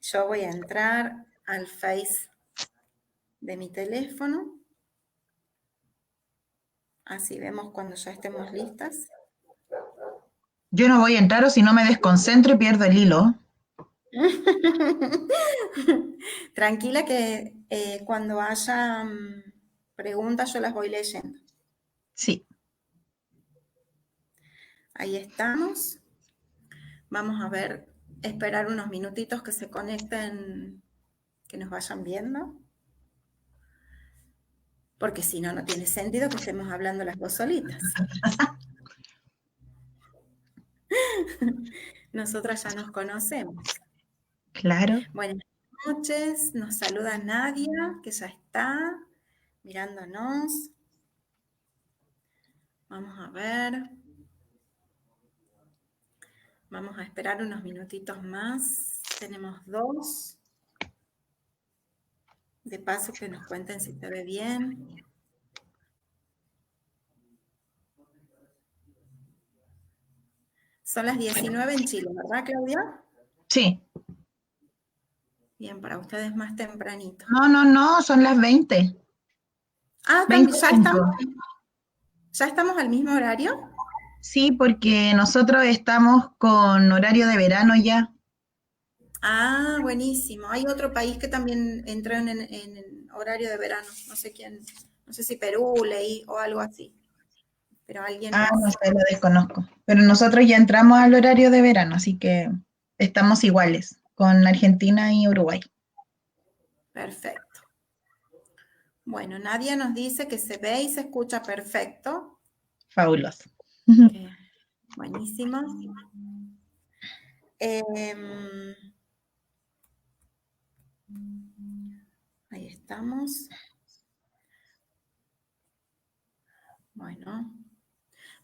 Yo voy a entrar al Face de mi teléfono. Así vemos cuando ya estemos listas. Yo no voy a entrar o si no me desconcentro y pierdo el hilo. Tranquila que cuando haya preguntas yo las voy leyendo. Sí. Ahí estamos. Vamos a ver, esperar unos minutitos que se conecten, que nos vayan viendo. Porque si no, no tiene sentido que estemos hablando las dos solitas. Nosotras ya nos conocemos. Claro. Buenas noches, nos saluda Nadia, que ya está mirándonos. Vamos a ver. Vamos a esperar unos minutitos más. Tenemos 2. De paso que nos cuenten si se ve bien. Son las 19 en Chile, ¿verdad, Claudia? Sí. Bien, para ustedes más tempranito. No, son las 20. Ah, también, 25. ¿ya estamos al mismo horario? Sí, porque nosotros estamos con horario de verano ya. Ah, buenísimo. Hay otro país que también entró en horario de verano. No sé quién, no sé si Perú, leí o algo así. Pero alguien Ah, no más. sé, lo desconozco. Pero nosotros ya entramos al horario de verano, así que estamos iguales con Argentina y Uruguay. Perfecto. Bueno, Nadia nos dice que se ve y se escucha perfecto. Fabuloso. Buenísimo. Ahí estamos.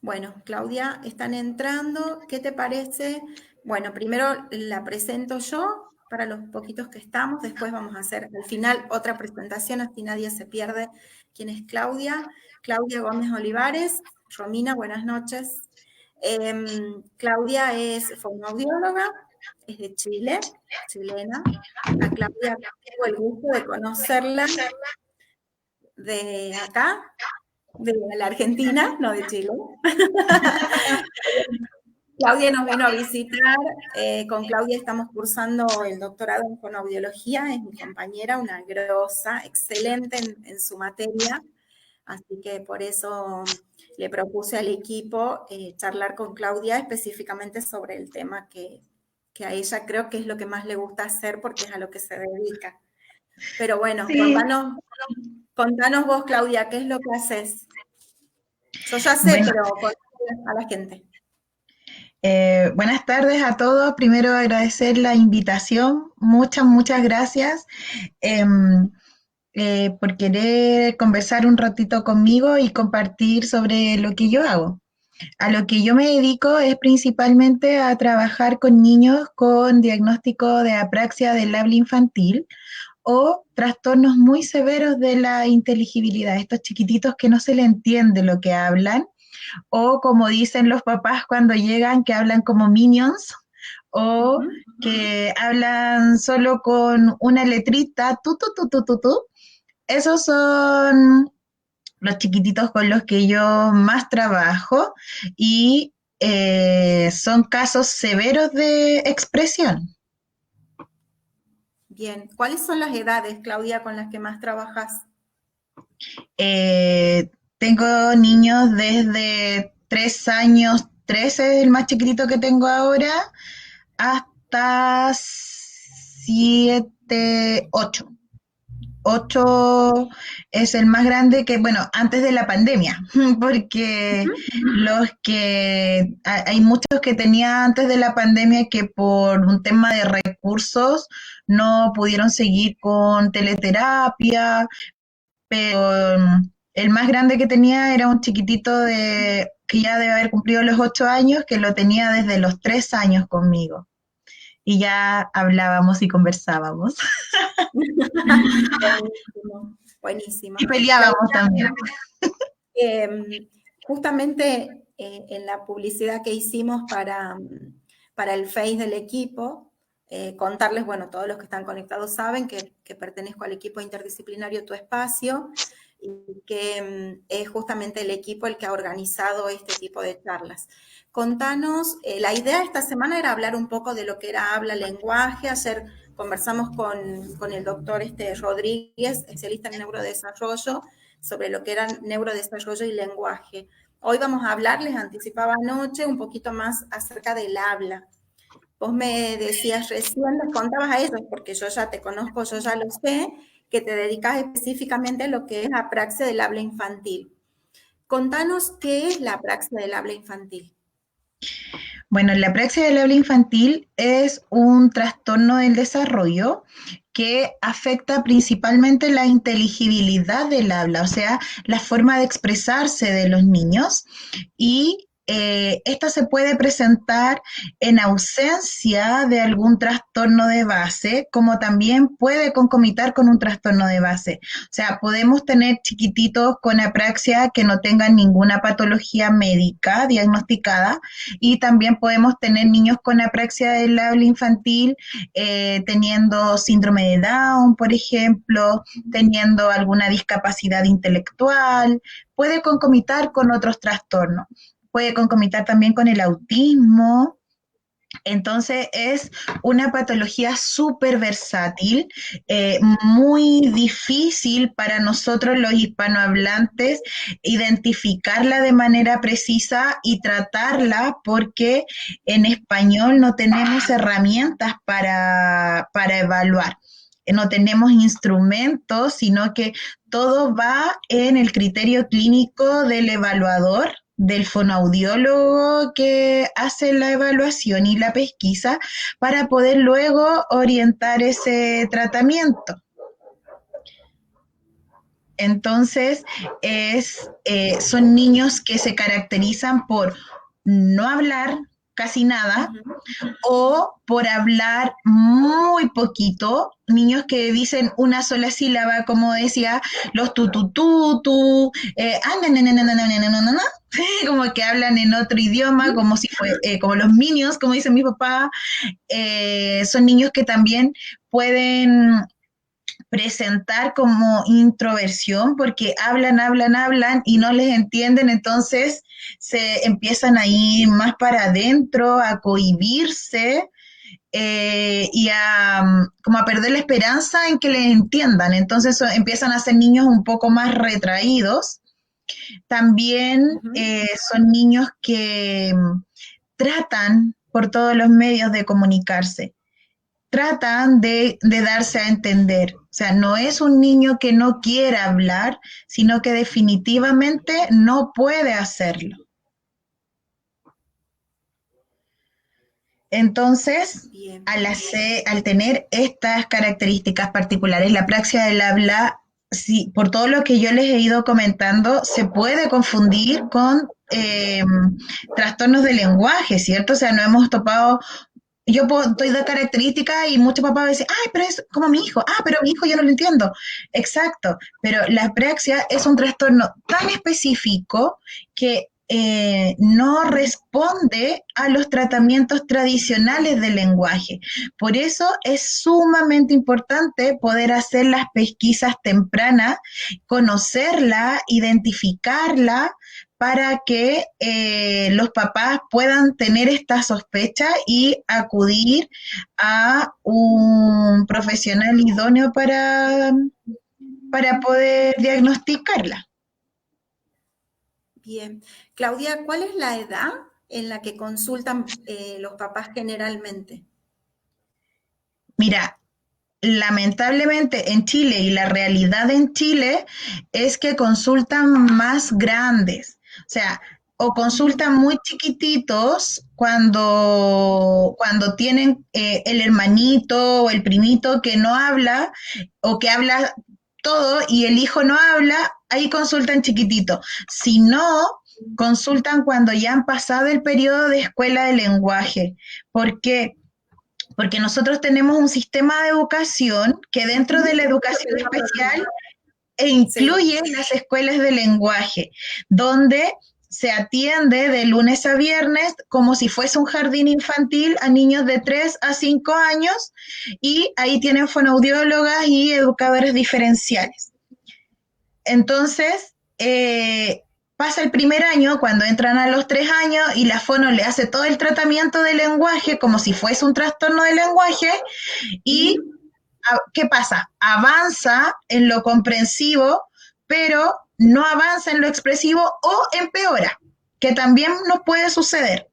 Bueno, Claudia, están entrando. ¿Qué te parece? Bueno, primero la presento yo para los poquitos que estamos. Después vamos a hacer al final otra presentación, así nadie se pierde quién es Claudia. Claudia Gómez Olivares. Romina, buenas noches. Claudia es fonoaudióloga, es de Chile, chilena. A Claudia tengo el gusto de conocerla de acá, de la Argentina, no de Chile. Claudia nos vino a visitar. Con Claudia estamos cursando el doctorado en fonoaudiología. Es mi compañera, una grosa, excelente en su materia. Así que por eso le propuse al equipo charlar con Claudia específicamente sobre el tema que a ella creo que es lo que más le gusta hacer porque es a lo que se dedica. Pero bueno, Sí. contanos vos, Claudia, ¿qué es lo que haces? Yo ya sé, Bueno, pero contale a la gente. buenas tardes a todos. Primero agradecer la invitación. Muchas gracias em, por querer conversar un ratito conmigo y compartir sobre lo que yo hago. A lo que yo me dedico es principalmente a trabajar con niños con diagnóstico de apraxia del habla infantil o trastornos muy severos de la inteligibilidad, estos chiquititos que no se le entiende lo que hablan, o como dicen los papás cuando llegan, que hablan como minions, o que hablan solo con una letrita, tu. Esos son los chiquititos con los que yo más trabajo y son casos severos de expresión. Bien, ¿cuáles son las edades, Claudia, con las que más trabajas? Tengo niños desde 3 años, 13 es el más chiquitito que tengo ahora, hasta 7, 8. 8 es el más grande que, bueno, antes de la pandemia, porque hay muchos que tenía antes de la pandemia que por un tema de recursos no pudieron seguir con teleterapia, pero el más grande que tenía era un chiquitito que ya debe haber cumplido los 8 años, que lo tenía desde los 3 años conmigo. Y ya hablábamos y conversábamos. Buenísimo, buenísimo. Y peleábamos también. Justamente en la publicidad que hicimos para el Face del equipo, contarles, bueno, todos los que están conectados saben que pertenezco al equipo interdisciplinario Tu Espacio y que es justamente el equipo el que ha organizado este tipo de charlas. Contanos, la idea esta semana era hablar un poco de lo que era habla-lenguaje. Ayer conversamos con el doctor Rodríguez, especialista en neurodesarrollo, sobre lo que era neurodesarrollo y lenguaje. Hoy vamos a hablar, les anticipaba anoche, un poquito más acerca del habla. Vos me decías recién, les contabas a ellos, porque yo ya te conozco, yo ya lo sé, que te dedicas específicamente a lo que es la apraxia del habla infantil. Contanos qué es la apraxia del habla infantil. Bueno, la apraxia del habla infantil es un trastorno del desarrollo que afecta principalmente la inteligibilidad del habla, o sea, la forma de expresarse de los niños y esta se puede presentar en ausencia de algún trastorno de base, como también puede concomitar con un trastorno de base. O sea, podemos tener chiquititos con apraxia que no tengan ninguna patología médica diagnosticada y también podemos tener niños con apraxia del habla infantil teniendo síndrome de Down, por ejemplo, teniendo alguna discapacidad intelectual, puede concomitar con otros trastornos, puede concomitar también con el autismo. Entonces es una patología súper versátil, muy difícil para nosotros los hispanohablantes identificarla de manera precisa y tratarla porque en español no tenemos herramientas para evaluar. No tenemos instrumentos, sino que todo va en el criterio clínico del evaluador, del fonoaudiólogo que hace la evaluación y la pesquisa para poder luego orientar ese tratamiento. Entonces, son niños que se caracterizan por no hablar casi nada, o por hablar muy poquito, niños que dicen una sola sílaba, como decía, los tutututu, como que hablan en otro idioma, como si fue, como los minions, como dice mi papá, son niños que también pueden presentar como introversión porque hablan y no les entienden, entonces se empiezan a ir más para adentro, a cohibirse y como a perder la esperanza en que les entiendan, entonces empiezan a ser niños un poco más retraídos. También son niños que tratan por todos los medios de comunicarse, tratan de darse a entender. O sea, no es un niño que no quiera hablar, sino que definitivamente no puede hacerlo. Entonces, al tener estas características particulares, la apraxia del habla, sí, por todo lo que yo les he ido comentando, se puede confundir con trastornos de lenguaje, ¿cierto? O sea, no hemos topado. Yo estoy de características y muchos papás dicen, ay, pero es como mi hijo, pero mi hijo yo no lo entiendo. Exacto, pero la apraxia es un trastorno tan específico que no responde a los tratamientos tradicionales del lenguaje. Por eso es sumamente importante poder hacer las pesquisas tempranas, conocerla, identificarla, para que los papás puedan tener esta sospecha y acudir a un profesional idóneo para poder diagnosticarla. Bien. Claudia, ¿cuál es la edad en la que consultan los papás generalmente? Mira, lamentablemente en Chile y la realidad en Chile es que consultan más grandes, o sea, o consultan muy chiquititos cuando tienen el hermanito o el primito que no habla o que habla todo y el hijo no habla, ahí consultan chiquitito. Si no, consultan cuando ya han pasado el periodo de escuela de lenguaje. ¿Por qué? Porque nosotros tenemos un sistema de educación que dentro de la educación especial incluye las escuelas de lenguaje, donde se atiende de lunes a viernes como si fuese un jardín infantil a niños de 3 a 5 años y ahí tienen fonoaudiólogas y educadores diferenciales. Entonces, pasa el primer año, cuando entran a los 3 años y la fono le hace todo el tratamiento del lenguaje como si fuese un trastorno del lenguaje y ¿qué pasa? Avanza en lo comprensivo, pero no avanza en lo expresivo o empeora, que también nos puede suceder.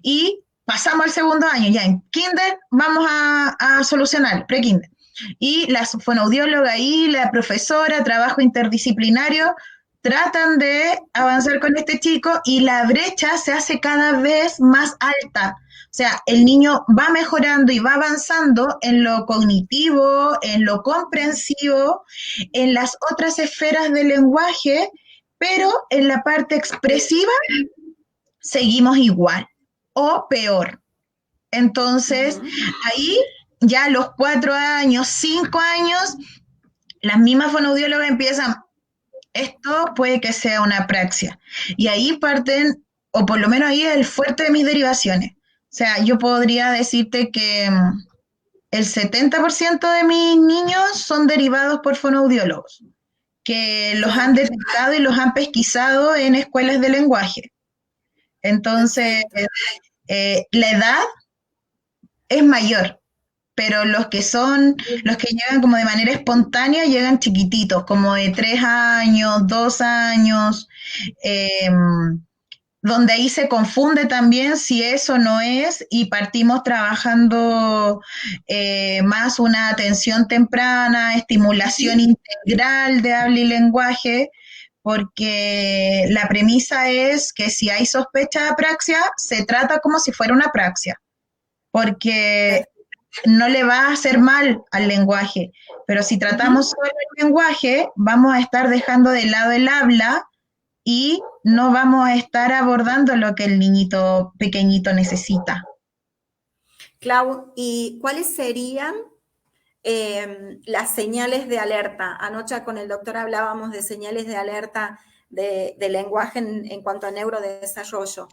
Y pasamos al segundo año, ya en kinder vamos a solucionar, pre-kinder. Y la fonoaudióloga y la profesora, trabajo interdisciplinario, tratan de avanzar con este chico y la brecha se hace cada vez más alta. O sea, el niño va mejorando y va avanzando en lo cognitivo, en lo comprensivo, en las otras esferas del lenguaje, pero en la parte expresiva seguimos igual o peor. Entonces, ahí ya a los 4 años, 5 años, las mismas fonoaudiólogas empiezan, esto puede que sea una apraxia. Y ahí parten, o por lo menos ahí es el fuerte de mis derivaciones. O sea, yo podría decirte que el 70% de mis niños son derivados por fonoaudiólogos, que los han detectado y los han pesquisado en escuelas de lenguaje. Entonces, la edad es mayor, pero los que llegan como de manera espontánea, llegan chiquititos, como de 3 años, 2 años, eh, donde ahí se confunde también si eso no es y partimos trabajando más una atención temprana, estimulación integral de habla y lenguaje, porque la premisa es que si hay sospecha de apraxia, se trata como si fuera una apraxia, porque no le va a hacer mal al lenguaje, pero si tratamos solo el lenguaje, vamos a estar dejando de lado el habla y no vamos a estar abordando lo que el niñito pequeñito necesita. Clau, ¿y cuáles serían las señales de alerta? Anoche con el doctor hablábamos de señales de alerta de lenguaje en cuanto a neurodesarrollo.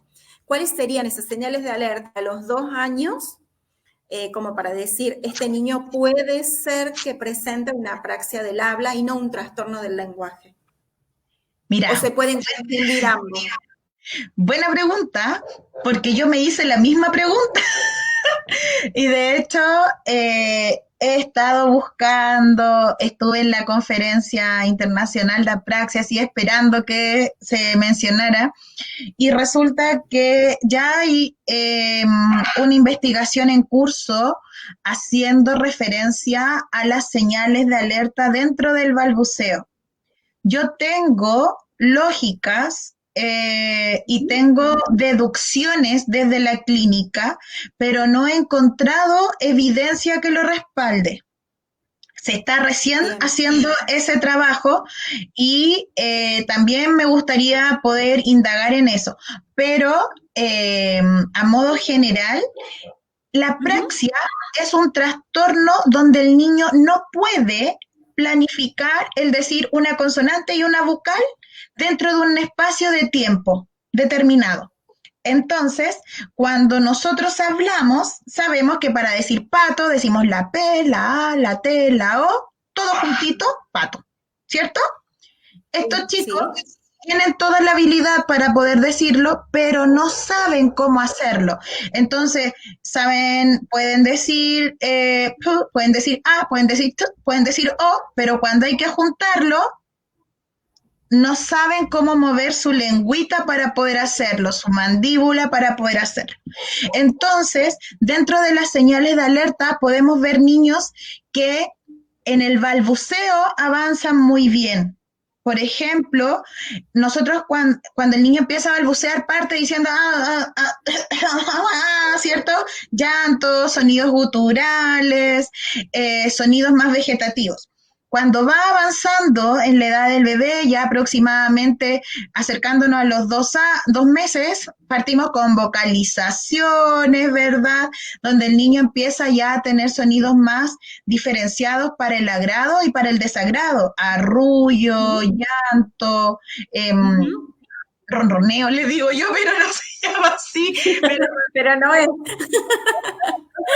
¿Cuáles serían esas señales de alerta a los 2 años? Como para decir, este niño puede ser que presente una apraxia del habla y no un trastorno del lenguaje. Mira, ¿O se pueden confundir ambos? Buena pregunta, porque yo me hice la misma pregunta. Y de hecho, he estado buscando, estuve en la conferencia internacional de apraxia, así esperando que se mencionara, y resulta que ya hay una investigación en curso haciendo referencia a las señales de alerta dentro del balbuceo. Yo tengo lógicas y tengo deducciones desde la clínica, pero no he encontrado evidencia que lo respalde. Se está recién haciendo ese trabajo y también me gustaría poder indagar en eso. Pero a modo general, la apraxia es un trastorno donde el niño no puede planificar el decir una consonante y una vocal dentro de un espacio de tiempo determinado. Entonces, cuando nosotros hablamos, sabemos que para decir pato decimos la P, la A, la T, la O, todo juntito, pato, ¿cierto? Estos chicos tienen toda la habilidad para poder decirlo, pero no saben cómo hacerlo. Entonces, pueden decir pueden decir A, pueden decir T, pueden decir O, pero cuando hay que juntarlo, no saben cómo mover su lengüita para poder hacerlo, su mandíbula para poder hacerlo. Entonces, dentro de las señales de alerta podemos ver niños que en el balbuceo avanzan muy bien. Por ejemplo, nosotros cuando el niño empieza a balbucear parte diciendo, ¿cierto? Llantos, sonidos guturales, sonidos más vegetativos. Cuando va avanzando en la edad del bebé, ya aproximadamente acercándonos a los 2 meses, partimos con vocalizaciones, ¿verdad? Donde el niño empieza ya a tener sonidos más diferenciados para el agrado y para el desagrado. Arrullo, llanto, ronroneo, le digo yo, pero no se llama así, pero Pero no es.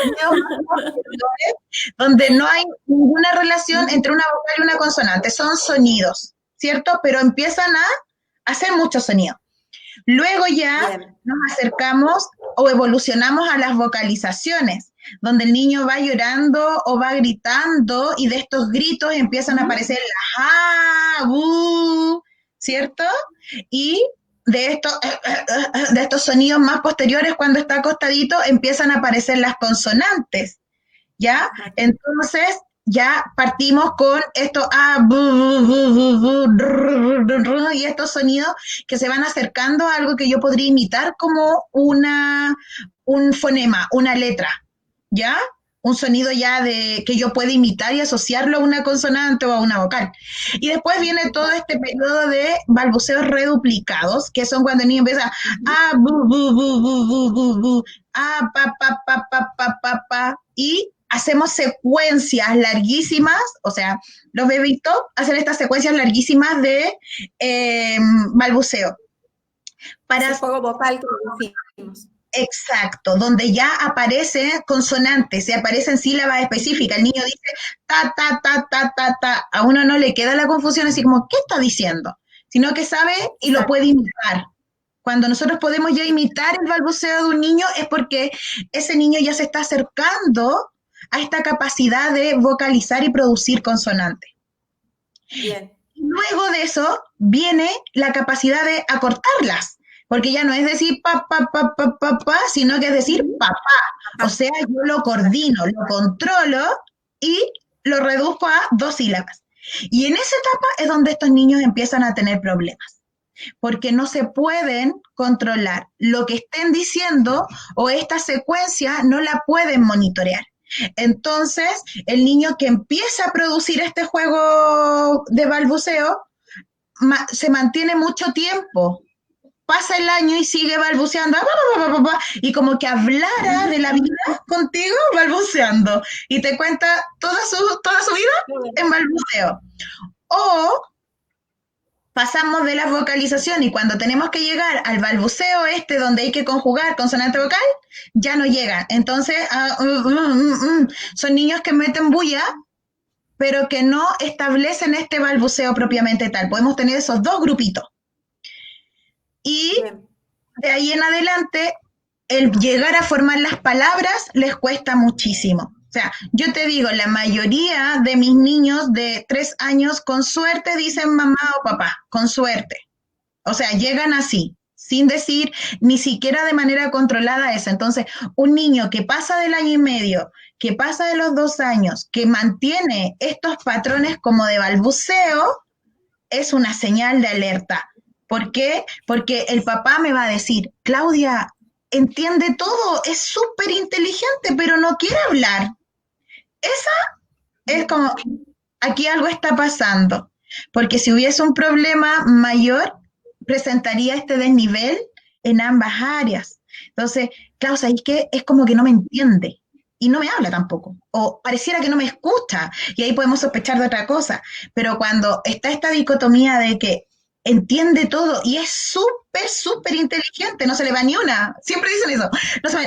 sonidos más posteriores, donde no hay ninguna relación entre una vocal y una consonante, son sonidos, ¿cierto? Pero empiezan a hacer muchos sonidos. Luego ya Bien. nos acercamos o evolucionamos a las vocalizaciones, donde el niño va llorando o va gritando y de estos gritos empiezan a aparecer las ah, ¿cierto? Y de estos sonidos más posteriores, cuando está acostadito, empiezan a aparecer las consonantes, ¿ya? Entonces, ya partimos con esto y estos sonidos que se van acercando a algo que yo podría imitar como un fonema, una letra, ¿ya? Un sonido ya de que yo puedo imitar y asociarlo a una consonante o a una vocal. Y después viene todo este periodo de balbuceos reduplicados, que son cuando el niño empieza a bu, bu, bu, bu, bu, bu, bu, a pa, pa, pa, pa, pa, pa, pa, y hacemos secuencias larguísimas, o sea, los bebitos hacen estas secuencias larguísimas de balbuceo. Para ese juego vocal que decimos. Exacto, donde ya aparecen consonantes, se aparecen sílabas específicas. El niño dice ta, ta, ta, ta, ta, ta. A uno no le queda la confusión así como, ¿qué está diciendo? Sino que sabe y lo puede imitar. Cuando nosotros podemos ya imitar el balbuceo de un niño es porque ese niño ya se está acercando a esta capacidad de vocalizar y producir consonantes. Bien. Y luego de eso viene la capacidad de acortarlas, porque ya no es decir pa, pa, pa, pa, pa, pa, sino que es decir papá. O sea, yo lo coordino, lo controlo y lo reduzco a 2 sílabas. Y en esa etapa es donde estos niños empiezan a tener problemas, porque no se pueden controlar lo que estén diciendo o esta secuencia no la pueden monitorear. Entonces, el niño que empieza a producir este juego de balbuceo se mantiene mucho tiempo, pasa el año y sigue balbuceando, y como que hablara de la vida contigo balbuceando, y te cuenta toda su vida en balbuceo. O pasamos de la vocalización y cuando tenemos que llegar al balbuceo donde hay que conjugar consonante vocal, ya no llegan. Entonces, son niños que meten bulla, pero que no establecen este balbuceo propiamente tal. Podemos tener esos 2 grupitos. Y de ahí en adelante, el llegar a formar las palabras les cuesta muchísimo. O sea, yo te digo, la mayoría de mis niños de 3 años, con suerte dicen mamá o papá, con suerte. O sea, llegan así, sin decir ni siquiera de manera controlada eso. Entonces, un niño que pasa del año y medio, que pasa de los 2 años, que mantiene estos patrones como de balbuceo, es una señal de alerta. ¿Por qué? Porque el papá me va a decir, Claudia, entiende todo, es súper inteligente, pero no quiere hablar. Esa es como, aquí algo está pasando, porque si hubiese un problema mayor, presentaría este desnivel en ambas áreas. Entonces, claro, ¿sabéis qué? Es como que no me entiende y no me habla tampoco, o pareciera que no me escucha, y ahí podemos sospechar de otra cosa, pero cuando está esta dicotomía de que entiende todo y es súper, súper inteligente, no se le va ni una, siempre dicen eso,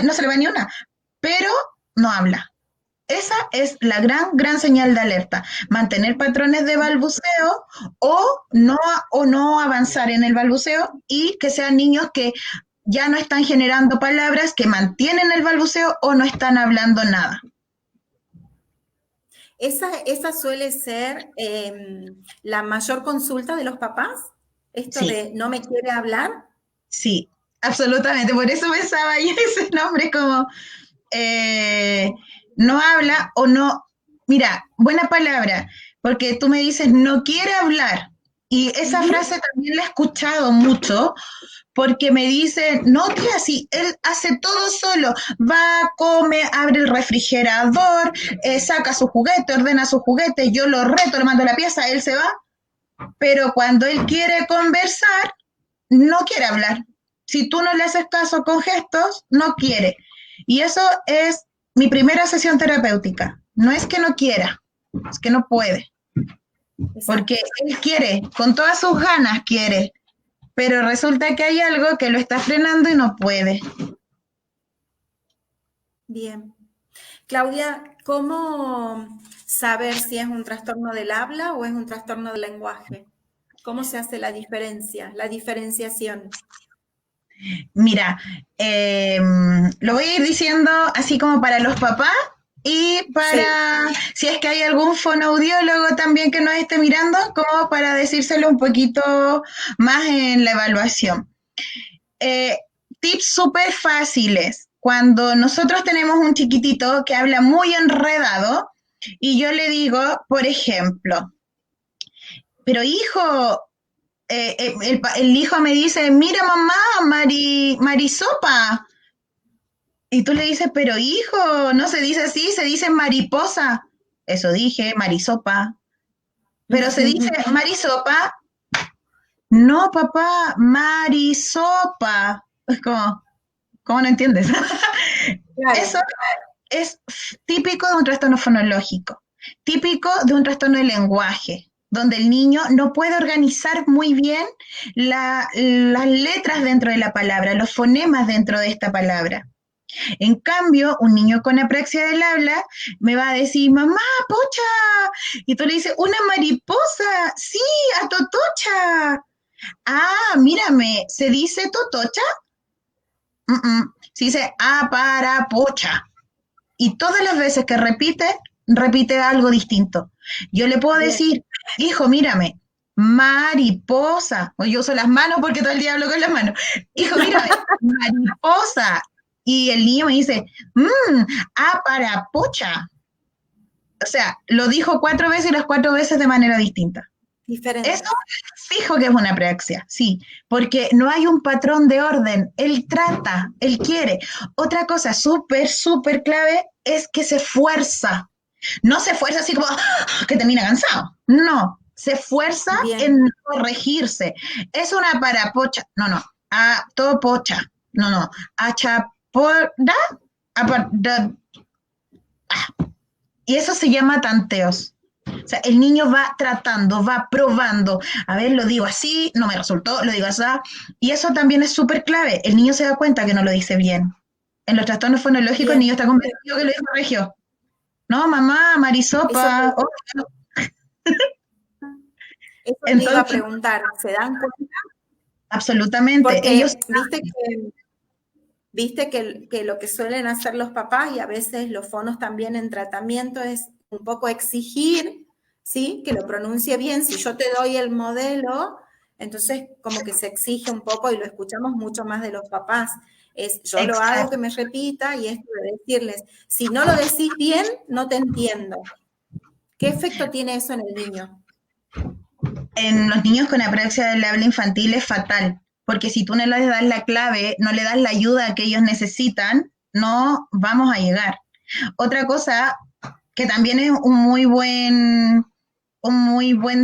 no se le va ni una, pero no habla. Esa es la gran, gran señal de alerta. Mantener patrones de balbuceo o no avanzar en el balbuceo y que sean niños que ya no están generando palabras, que mantienen el balbuceo o no están hablando nada. ¿Esa suele ser la mayor consulta de los papás? ¿Esto Sí. de no me quiere hablar? Sí, absolutamente. Por eso pensaba yo ese nombre como... no habla o no, mira, buena palabra, porque tú me dices no quiere hablar, y esa frase también la he escuchado mucho, porque me dicen, no tía, si él hace todo solo, va, come, abre el refrigerador, saca su juguete, ordena su juguete, yo lo reto, le mando la pieza, él se va, pero cuando él quiere conversar, no quiere hablar. Si tú no le haces caso con gestos, no quiere. Y eso es mi primera sesión terapéutica. No es que no quiera, es que no puede. Porque él quiere, con todas sus ganas quiere, pero resulta que hay algo que lo está frenando y no puede. Bien. Claudia, ¿cómo saber si es un trastorno del habla o es un trastorno del lenguaje? ¿Cómo se hace la diferencia, la diferenciación? Mira, lo voy a ir diciendo así como para los papás y Sí, para, si es que hay algún fonoaudiólogo también que nos esté mirando, como para decírselo un poquito más en la evaluación. Eh, Tips súper fáciles. Cuando nosotros tenemos un chiquitito que habla muy enredado y yo le digo, por ejemplo, pero hijo, el hijo me dice, mira mamá, Marisopa. Y tú le dices, pero hijo, no se dice así, se dice mariposa. Eso dije, marisopa. Pero se dice marisopa. No, papá, marisopa. Es como, ¿cómo no entiendes? Eso claro, es típico de un trastorno fonológico, típico de un trastorno de lenguaje, donde el niño no puede organizar muy bien las letras dentro de la palabra, los fonemas dentro de esta palabra. En cambio, un niño con apraxia del habla me va a decir, mamá, pocha. Y tú le dices, una mariposa. Sí, a totocha. Ah, mírame, ¿se dice totocha? Se dice a para pocha. Y todas las veces que repite, repite algo distinto. Yo le puedo bien, decir, hijo, mírame, mariposa. O yo uso las manos porque todo el día hablo con las manos. Hijo, mírame, mariposa. Y el niño me dice, para pocha. O sea, lo dijo 4 veces y las 4 veces de manera distinta. Eso diferentes. fijo que es una praxia, sí, porque no hay un patrón de orden. Él trata, él quiere. Otra cosa súper, súper clave es que se fuerza. No se fuerza así como que termina cansado. No, se esfuerza Bien, en corregirse. Es una parapocha. No, no. A topocha. No, no. A chapoda. Y eso se llama tanteos. O sea, el niño va tratando, va probando. A ver, lo digo así, no me resultó, lo digo así. Y eso también es súper clave. El niño se da cuenta que no lo dice bien. En los trastornos fonológicos, el niño bien. está convencido que lo dijo regio. No, mamá, Eso te, Marisopa. Oh. eso te iba a Entonces, preguntar, ¿se dan cuenta? absolutamente. Ellos, Porque viste que lo que suelen hacer los papás y a veces los fonos también en tratamiento es un poco exigir, ¿sí? Que lo pronuncie bien. Si yo te doy el modelo, entonces como que se exige un poco y lo escuchamos mucho más de los papás. Es yo lo hago que exacto. me repita y esto de decirles, si no lo decís bien, no te entiendo. ¿Qué efecto tiene eso en el niño? En los niños con apraxia del habla infantil es fatal, porque si tú no les das la clave, no le das la ayuda que ellos necesitan, no vamos a llegar. Otra cosa que también es un muy buen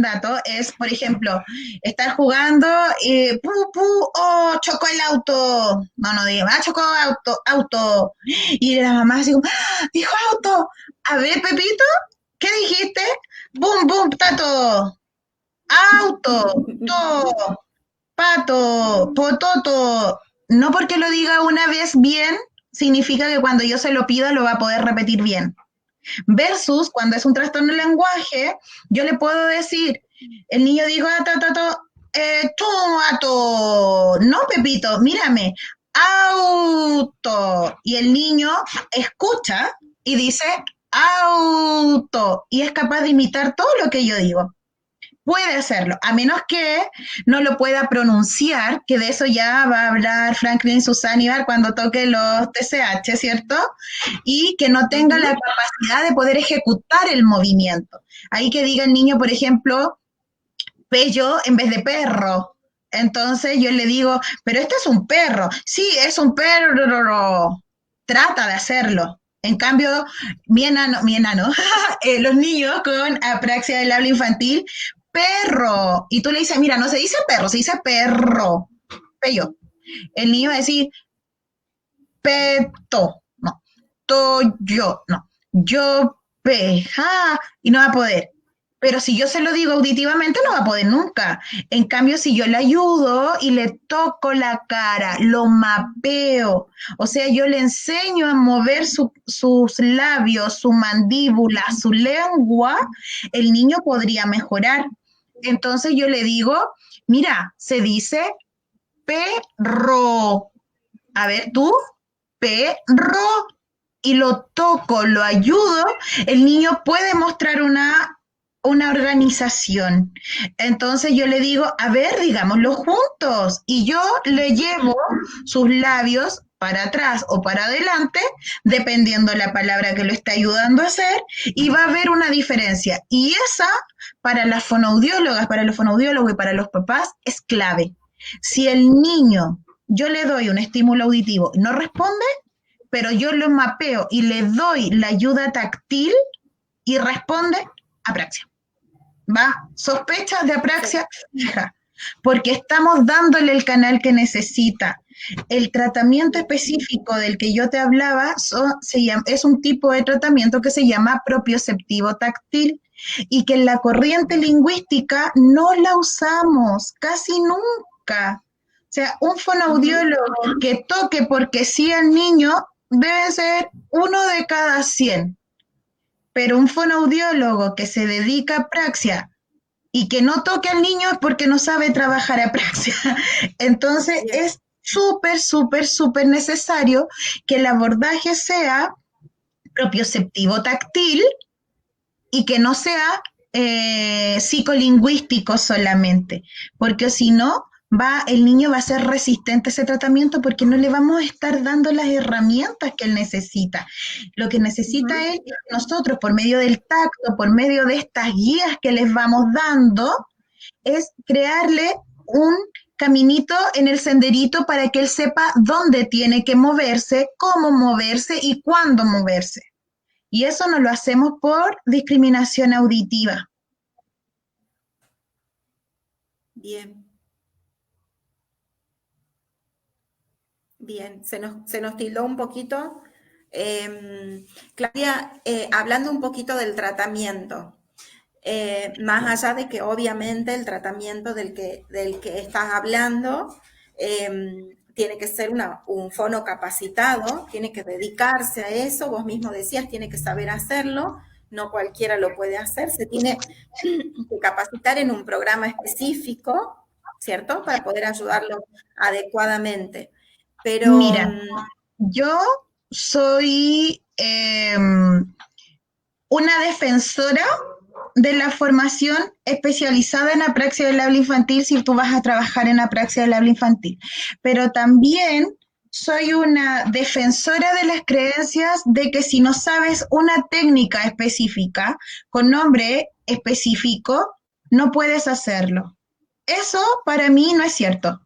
dato es, por ejemplo, estar jugando y pu, pu, oh, chocó el auto. No, no diga, chocó auto. Y la mamá así como, dijo auto. A ver, Pepito, ¿qué dijiste? Boom, boom, tato. Auto, to, pato, pototo. No porque lo diga una vez bien, significa que cuando yo se lo pida lo va a poder repetir bien. Versus cuando es un trastorno del lenguaje, yo le puedo decir, el niño dijo, tomato, no, Pepito, mírame, auto. Y el niño escucha y dice, auto. Y es capaz de imitar todo lo que yo digo. Puede hacerlo, a menos que no lo pueda pronunciar, que de eso ya va a hablar Franklin Susanibar cuando toque los TCH, ¿cierto? Y que no tenga la Ujú. capacidad de poder ejecutar el movimiento. Ahí que diga el niño, por ejemplo, pello en vez de perro. Entonces yo le digo, pero este es un perro. Sí, es un perro. Trata de hacerlo. En cambio, mi enano, los niños con apraxia del habla infantil, perro. Y tú le dices, mira, no se dice perro, se dice perro. Pello. El niño va a decir peto, no, yo, no, yo, y no va a poder. Pero si yo se lo digo auditivamente, no va a poder nunca. En cambio, si yo le ayudo y le toco la cara, lo mapeo, o sea, yo le enseño a mover sus labios, su mandíbula, su lengua, el niño podría mejorar. Entonces yo le digo, mira, se dice perro. A ver, tú, perro. Y lo toco, lo ayudo, el niño puede mostrar una organización. Entonces yo le digo, a ver, digámoslo juntos. Y yo le llevo sus labios para atrás o para adelante, dependiendo la palabra que lo está ayudando a hacer, y va a haber una diferencia. Y esa, para las fonoaudiólogas, para los fonoaudiólogos y para los papás, es clave. Si el niño, yo le doy un estímulo auditivo, no responde, pero yo lo mapeo y le doy la ayuda táctil y responde apraxia. ¿Va? Sospechas de apraxia fija, porque estamos dándole el canal que necesita. El tratamiento específico del que yo te hablaba es un tipo de tratamiento que se llama propioceptivo táctil y que en la corriente lingüística no la usamos casi nunca. O sea, un fonoaudiólogo que toque porque sí al niño debe ser 1 de cada 100, pero un fonoaudiólogo que se dedica a apraxia y que no toque al niño es porque no sabe trabajar apraxia. Entonces es súper, súper, súper necesario que el abordaje sea propioceptivo táctil y que no sea psicolingüístico solamente, porque si no, el niño va a ser resistente a ese tratamiento porque no le vamos a estar dando las herramientas que él necesita. Lo que necesita él, nosotros por medio del tacto, por medio de estas guías que les vamos dando, es crearle un caminito en el senderito para que él sepa dónde tiene que moverse, cómo moverse y cuándo moverse. Y eso no lo hacemos por discriminación auditiva. Bien. Bien, se nos tildó un poquito. Claudia, hablando un poquito del tratamiento, más allá de que obviamente el tratamiento del que estás hablando tiene que ser un fono capacitado, tiene que dedicarse a eso, vos mismo decías, tiene que saber hacerlo, no cualquiera lo puede hacer, se tiene que capacitar en un programa específico, ¿cierto? Para poder ayudarlo adecuadamente. Pero mira, yo soy una defensora de la formación especializada en apraxia del habla infantil si tú vas a trabajar en apraxia del habla infantil, pero también soy una defensora de las creencias de que si no sabes una técnica específica con nombre específico, no puedes hacerlo. Eso para mí no es cierto.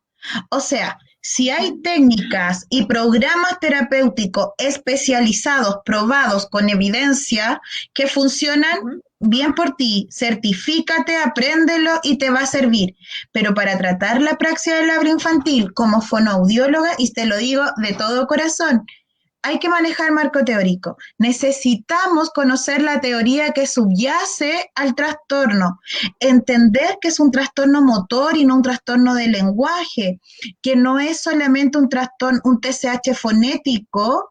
O sea, si hay técnicas y programas terapéuticos especializados, probados con evidencia, que funcionan bien por ti, certifícate, apréndelo y te va a servir. Pero para tratar la apraxia del habla infantil como fonoaudióloga, y te lo digo de todo corazón, hay que manejar marco teórico. Necesitamos conocer la teoría que subyace al trastorno, entender que es un trastorno motor y no un trastorno de lenguaje, que no es solamente un trastorno, un TCH fonético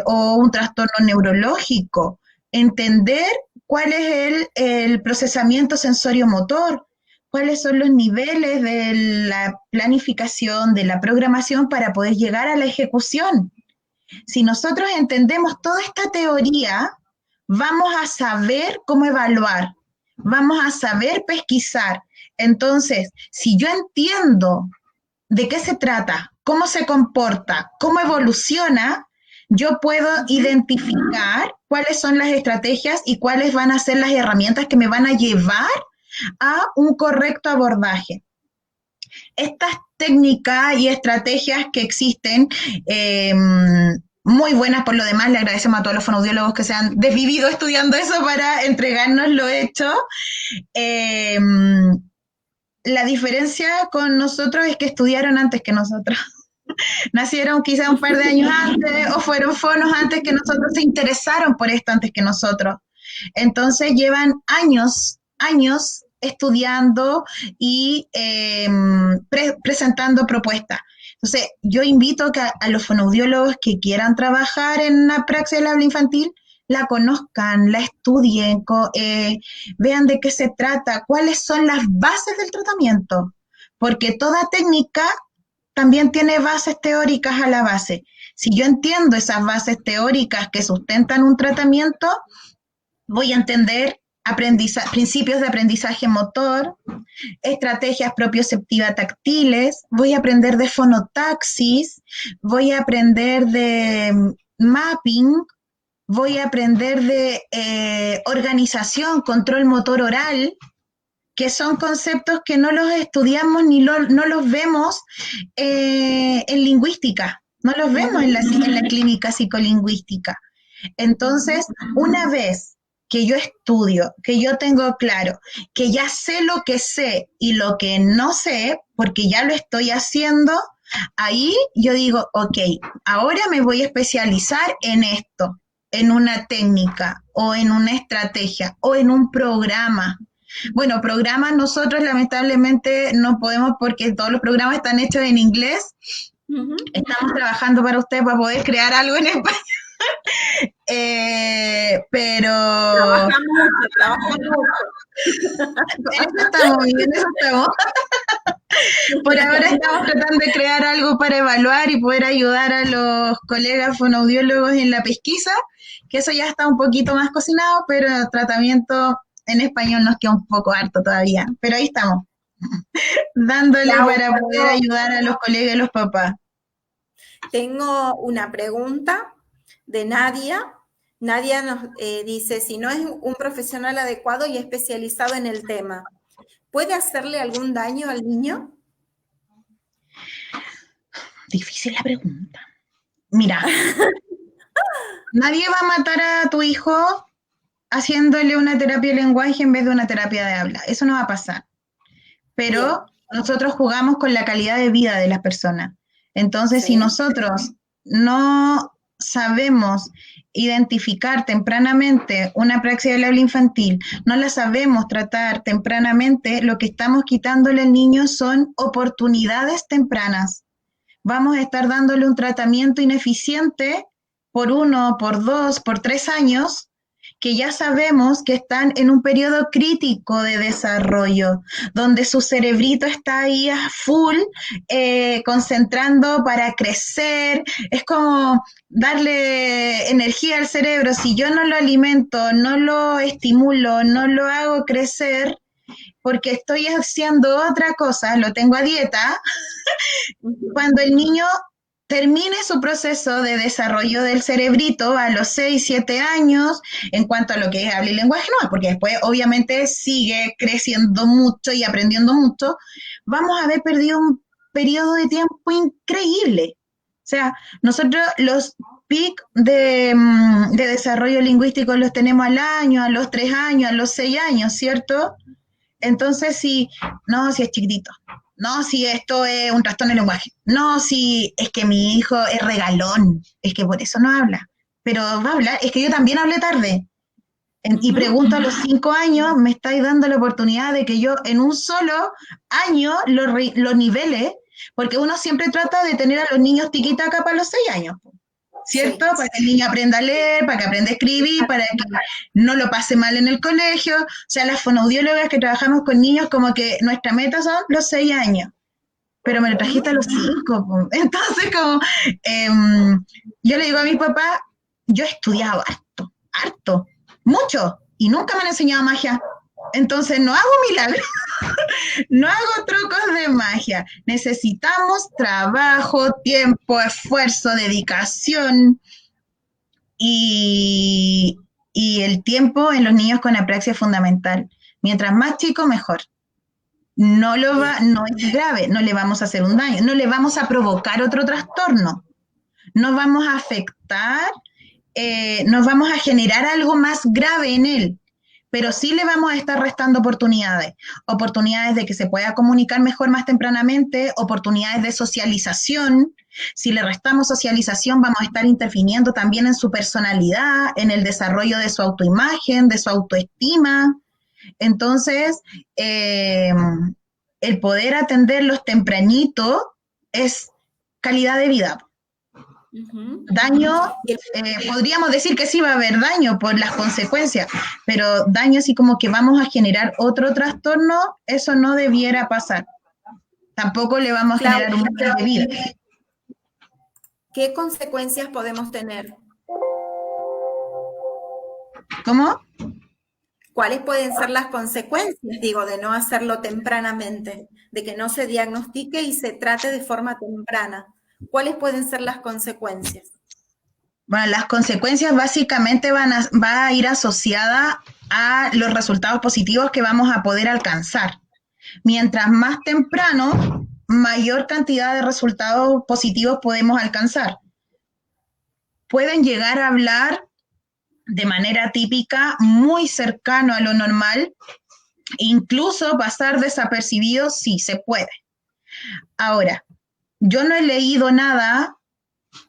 o un trastorno neurológico. Entender cuál es el procesamiento sensorio-motor, cuáles son los niveles de la planificación, de la programación para poder llegar a la ejecución. Si nosotros entendemos toda esta teoría, vamos a saber cómo evaluar, vamos a saber pesquisar. Entonces, si yo entiendo de qué se trata, cómo se comporta, cómo evoluciona, yo puedo identificar cuáles son las estrategias y cuáles van a ser las herramientas que me van a llevar a un correcto abordaje. Estas técnicas y estrategias que existen, muy buenas por lo demás, le agradecemos a todos los fonoaudiólogos que se han desvivido estudiando eso para entregarnos lo hecho. La diferencia con nosotros es que estudiaron antes que nosotros. Nacieron quizá un par de años antes o fueron fonos antes que nosotros, se interesaron por esto antes que nosotros. Entonces llevan años estudiando y presentando propuestas. Entonces, yo invito a los fonoaudiólogos que quieran trabajar en la praxis del habla infantil, la conozcan, la estudien, vean de qué se trata, cuáles son las bases del tratamiento, porque toda técnica también tiene bases teóricas a la base. Si yo entiendo esas bases teóricas que sustentan un tratamiento, voy a entender principios de aprendizaje motor, estrategias propioceptiva táctiles, voy a aprender de fonotaxis, voy a aprender de mapping, voy a aprender de organización, control motor oral, que son conceptos que no los estudiamos ni no los vemos en lingüística, no los vemos en la clínica psicolingüística. Entonces, una vez que yo estudio, que yo tengo claro, que ya sé lo que sé y lo que no sé, porque ya lo estoy haciendo, ahí yo digo, ok, ahora me voy a especializar en esto, en una técnica o en una estrategia o en un programa. Bueno, programas nosotros lamentablemente no podemos porque todos los programas están hechos en inglés. Estamos trabajando para usted para poder crear algo en español. Pero... Trabaja mucho. En eso estamos, en eso estamos. Por ahora estamos tratando de crear algo para evaluar y poder ayudar a los colegas fonoaudiólogos en la pesquisa, que eso ya está un poquito más cocinado, pero el tratamiento en español nos queda un poco harto todavía. Pero ahí estamos, dándole para poder ayudar a los colegas y los papás. Tengo una pregunta de Nadia. Nadia nos dice, si no es un profesional adecuado y especializado en el tema, ¿puede hacerle algún daño al niño? Difícil la pregunta. Mira, nadie va a matar a tu hijo haciéndole una terapia de lenguaje en vez de una terapia de habla. Eso no va a pasar. Pero nosotros jugamos con la calidad de vida de las personas. Entonces, si nosotros no sabemos identificar tempranamente una praxis del habla infantil, no la sabemos tratar tempranamente, lo que estamos quitándole al niño son oportunidades tempranas. Vamos a estar dándole un tratamiento ineficiente por 1, por 2, por 3 años, que ya sabemos que están en un periodo crítico de desarrollo, donde su cerebrito está ahí a full, concentrando para crecer. Es como darle energía al cerebro. Si yo no lo alimento, no lo estimulo, no lo hago crecer, porque estoy haciendo otra cosa, lo tengo a dieta, cuando el niño termine su proceso de desarrollo del cerebrito a los 6, 7 años, en cuanto a lo que es habla y lenguaje, no, porque después obviamente sigue creciendo mucho y aprendiendo mucho, vamos a haber perdido un periodo de tiempo increíble. O sea, nosotros los PIC de desarrollo lingüístico los tenemos al año, a los 3 años, a los 6 años, ¿cierto? Entonces, si es chiquitito. No, si esto es un trastorno de lenguaje. No, si es que mi hijo es regalón. Es que por eso no habla. Pero va a hablar. Es que yo también hablé tarde. Y pregunto a los 5 años, me estáis dando la oportunidad de que yo en un solo año lo nivele, porque uno siempre trata de tener a los niños tiquitaca para los 6 años. ¿Cierto? Para que el niño aprenda a leer, para que aprenda a escribir, para que no lo pase mal en el colegio. O sea, las fonoaudiólogas que trabajamos con niños, como que nuestra meta son los 6 años. Pero me lo trajiste a los 5. Entonces, como yo le digo a mi papá, yo he estudiado harto, mucho, y nunca me han enseñado magia. Entonces, no hago milagros, no hago trucos de magia. Necesitamos trabajo, tiempo, esfuerzo, dedicación y el tiempo en los niños con apraxia es fundamental. Mientras más chico, mejor. No es grave, no le vamos a hacer un daño, no le vamos a provocar otro trastorno, no vamos a afectar, nos vamos a generar algo más grave en él. Pero sí le vamos a estar restando oportunidades de que se pueda comunicar mejor más tempranamente, oportunidades de socialización, Si le restamos socialización, vamos a estar interfiriendo también en su personalidad, en el desarrollo de su autoimagen, de su autoestima. Entonces, eh, el poder atenderlos tempranito es calidad de vida. Daño, podríamos decir que sí va a haber daño por las consecuencias, pero daño así como que vamos a generar otro trastorno, eso no debiera pasar. Tampoco le vamos a generar un mal de vida. ¿Qué consecuencias podemos tener? ¿Cómo? ¿Cuáles pueden ser las consecuencias, digo, de no hacerlo tempranamente, de que no se diagnostique y se trate de forma temprana? ¿Cuáles pueden ser las consecuencias? Bueno, las consecuencias básicamente va a ir asociada a los resultados positivos que vamos a poder alcanzar. Mientras más temprano, mayor cantidad de resultados positivos podemos alcanzar. Pueden llegar a hablar de manera típica, muy cercano a lo normal, incluso pasar desapercibido si se puede. Ahora, yo no he leído nada,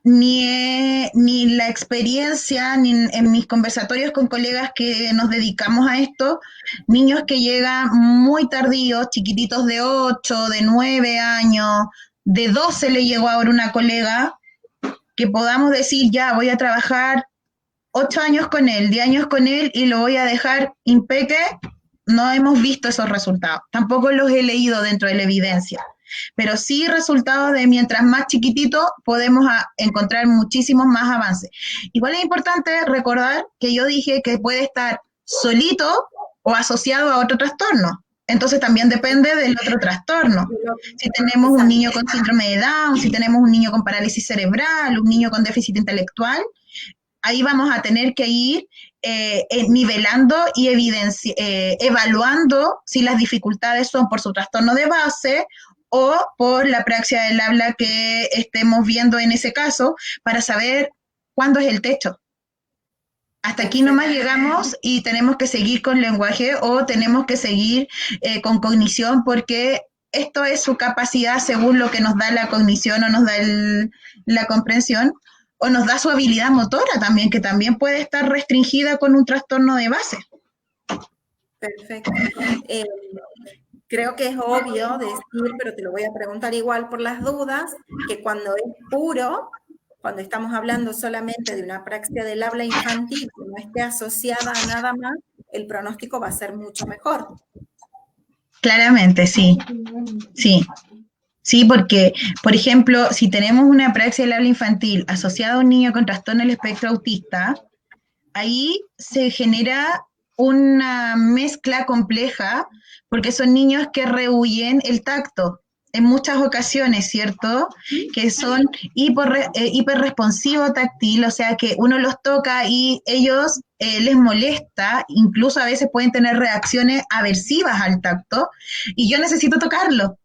ni la experiencia, ni en mis conversatorios con colegas que nos dedicamos a esto, niños que llegan muy tardíos, chiquititos de 8, de 9 años, de 12 le llegó ahora una colega, que podamos decir, ya voy a trabajar 8 años con él, 10 años con él y lo voy a dejar impeque, no hemos visto esos resultados. Tampoco los he leído dentro de la evidencia. Pero sí resultados de mientras más chiquitito podemos encontrar muchísimos más avances. Igual es importante recordar que yo dije que puede estar solito o asociado a otro trastorno. Entonces también depende del otro trastorno. Si tenemos un niño con síndrome de Down, si tenemos un niño con parálisis cerebral, un niño con déficit intelectual, ahí vamos a tener que ir nivelando y evaluando si las dificultades son por su trastorno de base o por la praxia del habla que estemos viendo en ese caso, para saber cuándo es el techo. Hasta aquí nomás llegamos y tenemos que seguir con lenguaje o tenemos que seguir con cognición, porque esto es su capacidad según lo que nos da la cognición o nos da la comprensión, o nos da su habilidad motora también, que también puede estar restringida con un trastorno de base. Perfecto. Creo que es obvio decir, pero te lo voy a preguntar igual por las dudas, que cuando es puro, cuando estamos hablando solamente de una apraxia del habla infantil que no esté asociada a nada más, el pronóstico va a ser mucho mejor. Claramente, sí. Sí. Sí, porque, por ejemplo, si tenemos una apraxia del habla infantil asociada a un niño con trastorno del espectro autista, ahí se genera una mezcla compleja, porque son niños que rehuyen el tacto en muchas ocasiones, ¿cierto? Que son hiperresponsivo táctil, o sea que uno los toca y ellos les molesta, incluso a veces pueden tener reacciones aversivas al tacto, y yo necesito tocarlo.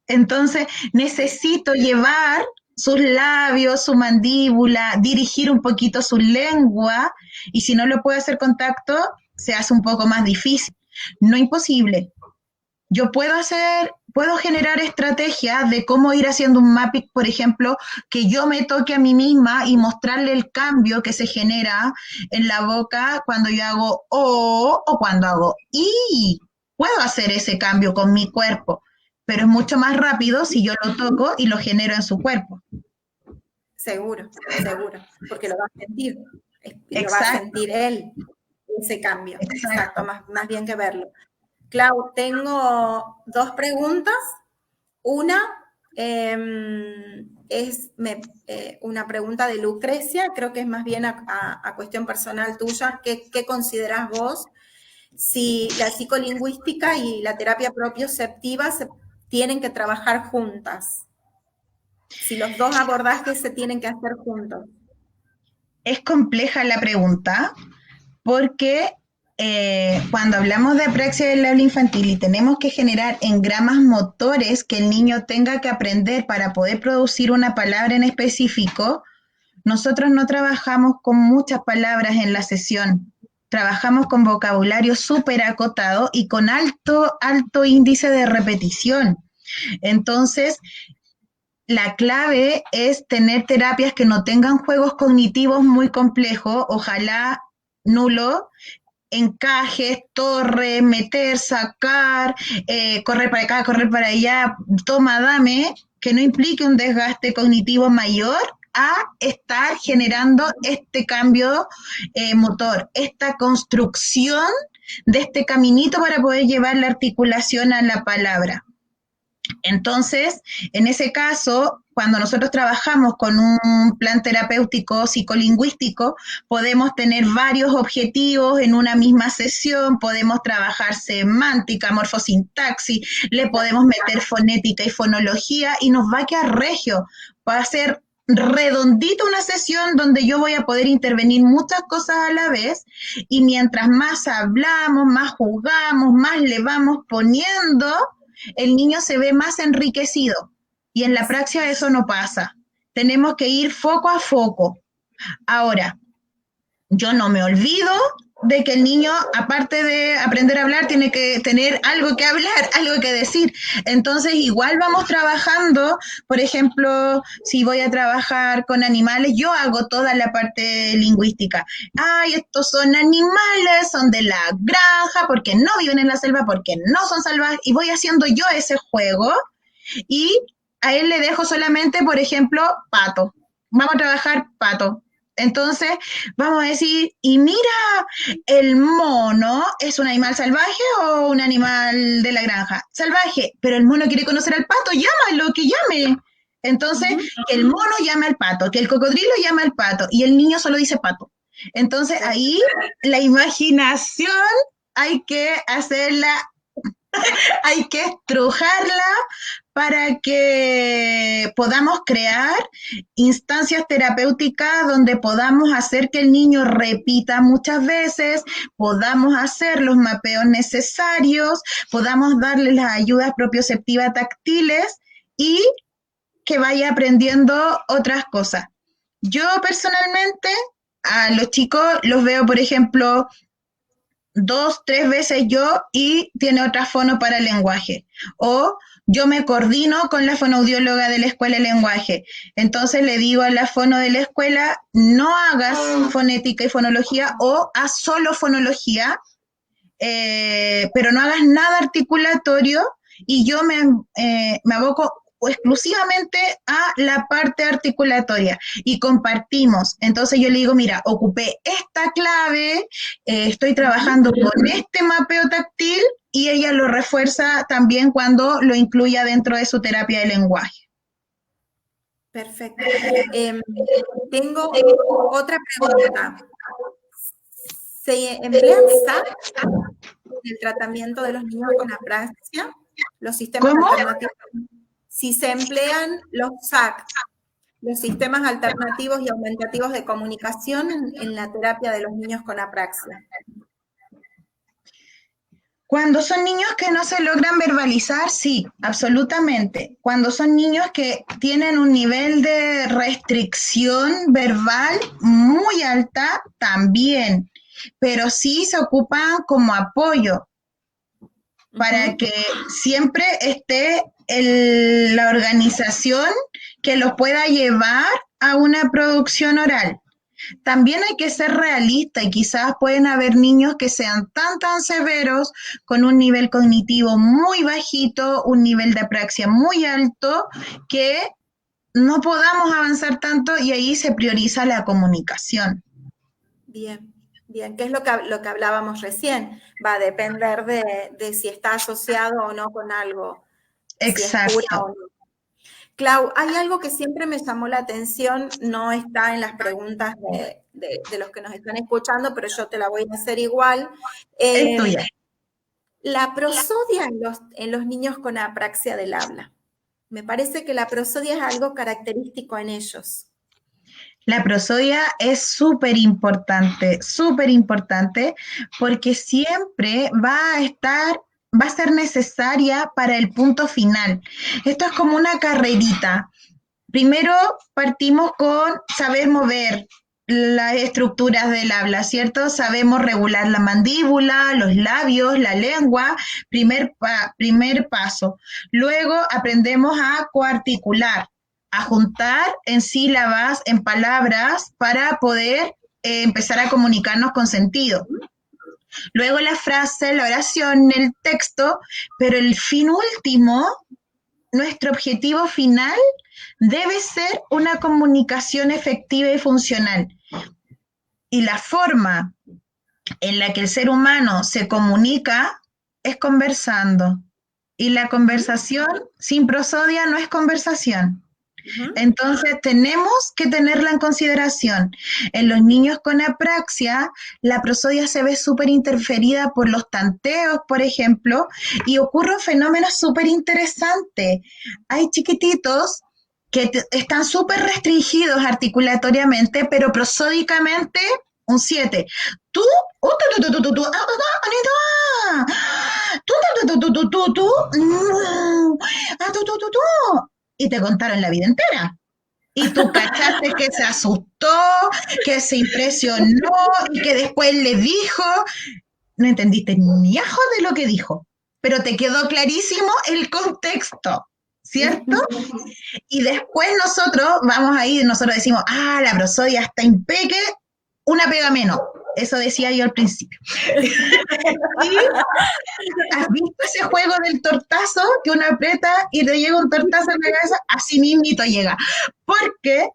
Entonces necesito llevar sus labios, su mandíbula, dirigir un poquito su lengua, y si no lo puedo hacer con tacto, se hace un poco más difícil. No imposible. Yo puedo generar estrategias de cómo ir haciendo un mapping, por ejemplo, que yo me toque a mí misma y mostrarle el cambio que se genera en la boca cuando yo hago o cuando hago i. Puedo hacer ese cambio con mi cuerpo, pero es mucho más rápido si yo lo toco y lo genero en su cuerpo. Seguro, seguro, porque lo va a sentir, y lo va a sentir él, ese cambio. Exacto, más bien que verlo. Clau, tengo dos preguntas. Una es una pregunta de Lucrecia, creo que es más bien a cuestión personal tuya. ¿Qué considerás vos si la psicolingüística y la terapia propioceptiva se tienen que trabajar juntas? Si los dos abordajes se tienen que hacer juntos. Es compleja la pregunta porque cuando hablamos de apraxia del habla infantil y tenemos que generar engramas motores que el niño tenga que aprender para poder producir una palabra en específico, nosotros no trabajamos con muchas palabras en la sesión. Trabajamos con vocabulario súper acotado y con alto índice de repetición. Entonces, la clave es tener terapias que no tengan juegos cognitivos muy complejos, ojalá nulo, encajes, torre, meter, sacar, correr para acá, correr para allá, toma, dame, que no implique un desgaste cognitivo mayor a estar generando este cambio motor, esta construcción de este caminito para poder llevar la articulación a la palabra. Entonces, en ese caso, cuando nosotros trabajamos con un plan terapéutico psicolingüístico, podemos tener varios objetivos en una misma sesión, podemos trabajar semántica, morfosintaxis, le podemos meter fonética y fonología y nos va a quedar regio. Va a ser redondita una sesión donde yo voy a poder intervenir muchas cosas a la vez y mientras más hablamos, más jugamos, más le vamos poniendo, el niño se ve más enriquecido y en la praxia eso no pasa. Tenemos que ir foco a foco. Ahora, yo no me olvido de que el niño, aparte de aprender a hablar, tiene que tener algo que hablar, algo que decir. Entonces, igual vamos trabajando, por ejemplo, si voy a trabajar con animales, yo hago toda la parte lingüística. Ay, estos son animales, son de la granja, porque no viven en la selva, porque no son salvajes, y voy haciendo yo ese juego, y a él le dejo solamente, por ejemplo, pato. Vamos a trabajar pato. Entonces, vamos a decir, y mira, ¿el mono es un animal salvaje o un animal de la granja? Salvaje, pero el mono quiere conocer al pato, llámalo, que llame. Entonces, que el mono llame al pato, que el cocodrilo llame al pato, y el niño solo dice pato. Entonces, ahí la imaginación hay que hacerla, hay que estrujarla para que podamos crear instancias terapéuticas donde podamos hacer que el niño repita muchas veces, podamos hacer los mapeos necesarios, podamos darle las ayudas propioceptivas táctiles y que vaya aprendiendo otras cosas. Yo personalmente a los chicos los veo, por ejemplo, 2, 3 veces yo y tiene otra fono para el lenguaje. O yo me coordino con la fonoaudióloga de la escuela de lenguaje. Entonces le digo a la fono de la escuela, no hagas fonética y fonología o haz solo fonología, pero no hagas nada articulatorio y yo me aboco exclusivamente a la parte articulatoria y compartimos. Entonces yo le digo, mira, ocupé esta clave, estoy trabajando con este mapeo táctil y ella lo refuerza también cuando lo incluya dentro de su terapia de lenguaje. Perfecto. Tengo otra pregunta. ¿Se emplean SAC en el tratamiento de los niños con apraxia? ¿Los sistemas alternativos? Si se emplean los SAC, los sistemas alternativos y aumentativos de comunicación en la terapia de los niños con apraxia. Cuando son niños que no se logran verbalizar, sí, absolutamente. Cuando son niños que tienen un nivel de restricción verbal muy alta, también. Pero sí se ocupan como apoyo para que siempre esté la organización que los pueda llevar a una producción oral. También hay que ser realista y quizás pueden haber niños que sean tan severos con un nivel cognitivo muy bajito, un nivel de apraxia muy alto, que no podamos avanzar tanto y ahí se prioriza la comunicación. Bien, bien, ¿qué es lo que hablábamos recién? Va a depender de si está asociado o no con algo. Exacto. Si es cura o no. Clau, hay algo que siempre me llamó la atención, no está en las preguntas de los que nos están escuchando, pero yo te la voy a hacer igual. Es tuya. La prosodia en los niños con apraxia del habla. Me parece que la prosodia es algo característico en ellos. La prosodia es súper importante, porque siempre va a ser necesaria para el punto final. Esto es como una carrerita. Primero partimos con saber mover las estructuras del habla, ¿cierto? Sabemos regular la mandíbula, los labios, la lengua, primer paso. Luego aprendemos a coarticular. a juntar en sílabas, en palabras, para poder empezar a comunicarnos con sentido. Luego la frase, la oración, el texto, pero el fin último, nuestro objetivo final, debe ser una comunicación efectiva y funcional. Y la forma en la que el ser humano se comunica es conversando. Y la conversación sin prosodia no es conversación. Entonces tenemos que tenerla en consideración. En los niños con apraxia, la prosodia se ve súper interferida por los tanteos, por ejemplo, y ocurre un fenómeno súper interesante. Hay chiquititos que están súper restringidos articulatoriamente, pero prosódicamente un 7. Tú, y te contaron la vida entera. Y tú cachaste que se asustó, que se impresionó y que después le dijo, no entendiste ni ajo de lo que dijo, pero te quedó clarísimo el contexto, ¿cierto? Y después nosotros vamos ahí, nosotros decimos, la prosodia está impeque, una pega menos. Eso decía yo al principio. ¿Y has visto ese juego del tortazo que uno aprieta y te llega un tortazo en la cabeza? Así mismito llega. Porque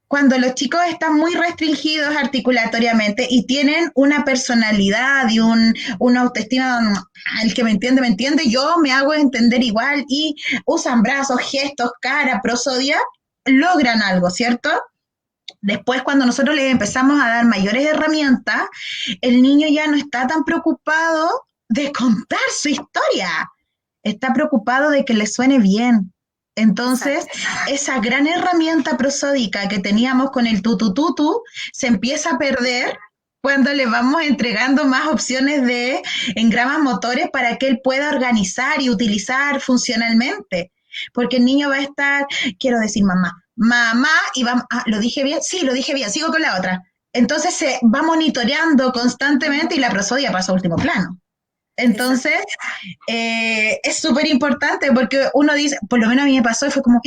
cuando los chicos están muy restringidos articulatoriamente y tienen una personalidad y una autoestima, el que me entiende, yo me hago entender igual y usan brazos, gestos, cara, prosodia, logran algo, ¿cierto? Después, cuando nosotros les empezamos a dar mayores herramientas, el niño ya no está tan preocupado de contar su historia, está preocupado de que le suene bien. Entonces, esa gran herramienta prosódica que teníamos con el tutu se empieza a perder cuando le vamos entregando más opciones de engramas motores para que él pueda organizar y utilizar funcionalmente. Porque el niño va a estar, quiero decir mamá, y va, ¿lo dije bien? Sí, lo dije bien, sigo con la otra. Entonces se va monitoreando constantemente y la prosodia pasa a último plano. Entonces, es súper importante porque uno dice, por lo menos a mí me pasó y fue como,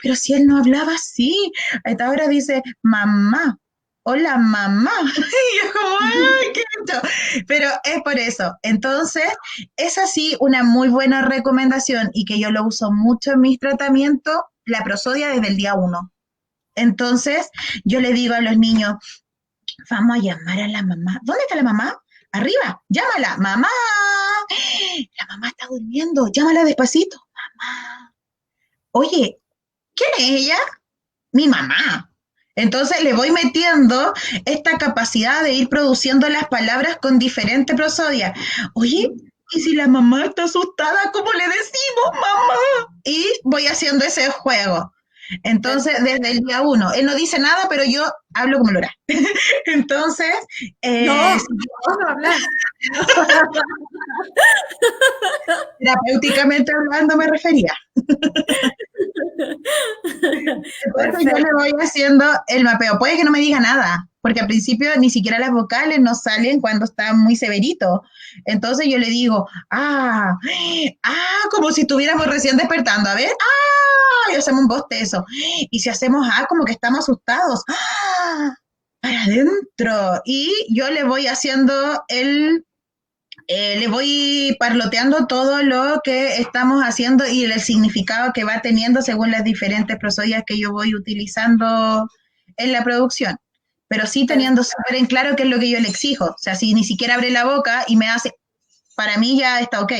pero si él no hablaba así, hasta ahora dice, mamá, hola mamá, y yo como, ay, qué lindo. Pero es por eso. Entonces, es así una muy buena recomendación y que yo lo uso mucho en mis tratamientos, la prosodia desde el día 1. Entonces, yo le digo a los niños, vamos a llamar a la mamá. ¿Dónde está la mamá? Arriba, llámala, mamá. La mamá está durmiendo, llámala despacito. Mamá. Oye, ¿quién es ella? Mi mamá. Entonces le voy metiendo esta capacidad de ir produciendo las palabras con diferente prosodia. Oye, ¿y si la mamá está asustada, cómo le decimos, mamá? Y voy haciendo ese juego. Entonces, desde el día 1, él no dice nada, pero yo hablo como Lora. Entonces, no, no hablas. Terapéuticamente hablando me refería. Entonces yo le voy haciendo el mapeo. Puede que no me diga nada, porque al principio ni siquiera las vocales nos salen cuando está muy severito. Entonces yo le digo, como si estuviéramos recién despertando. A ver, y hacemos un bostezo. Y si hacemos como que estamos asustados, para adentro. Y yo le voy haciendo le voy parloteando todo lo que estamos haciendo y el significado que va teniendo según las diferentes prosodias que yo voy utilizando en la producción. Pero sí teniendo súper en claro qué es lo que yo le exijo. O sea, si ni siquiera abre la boca y me hace, para mí ya está ok,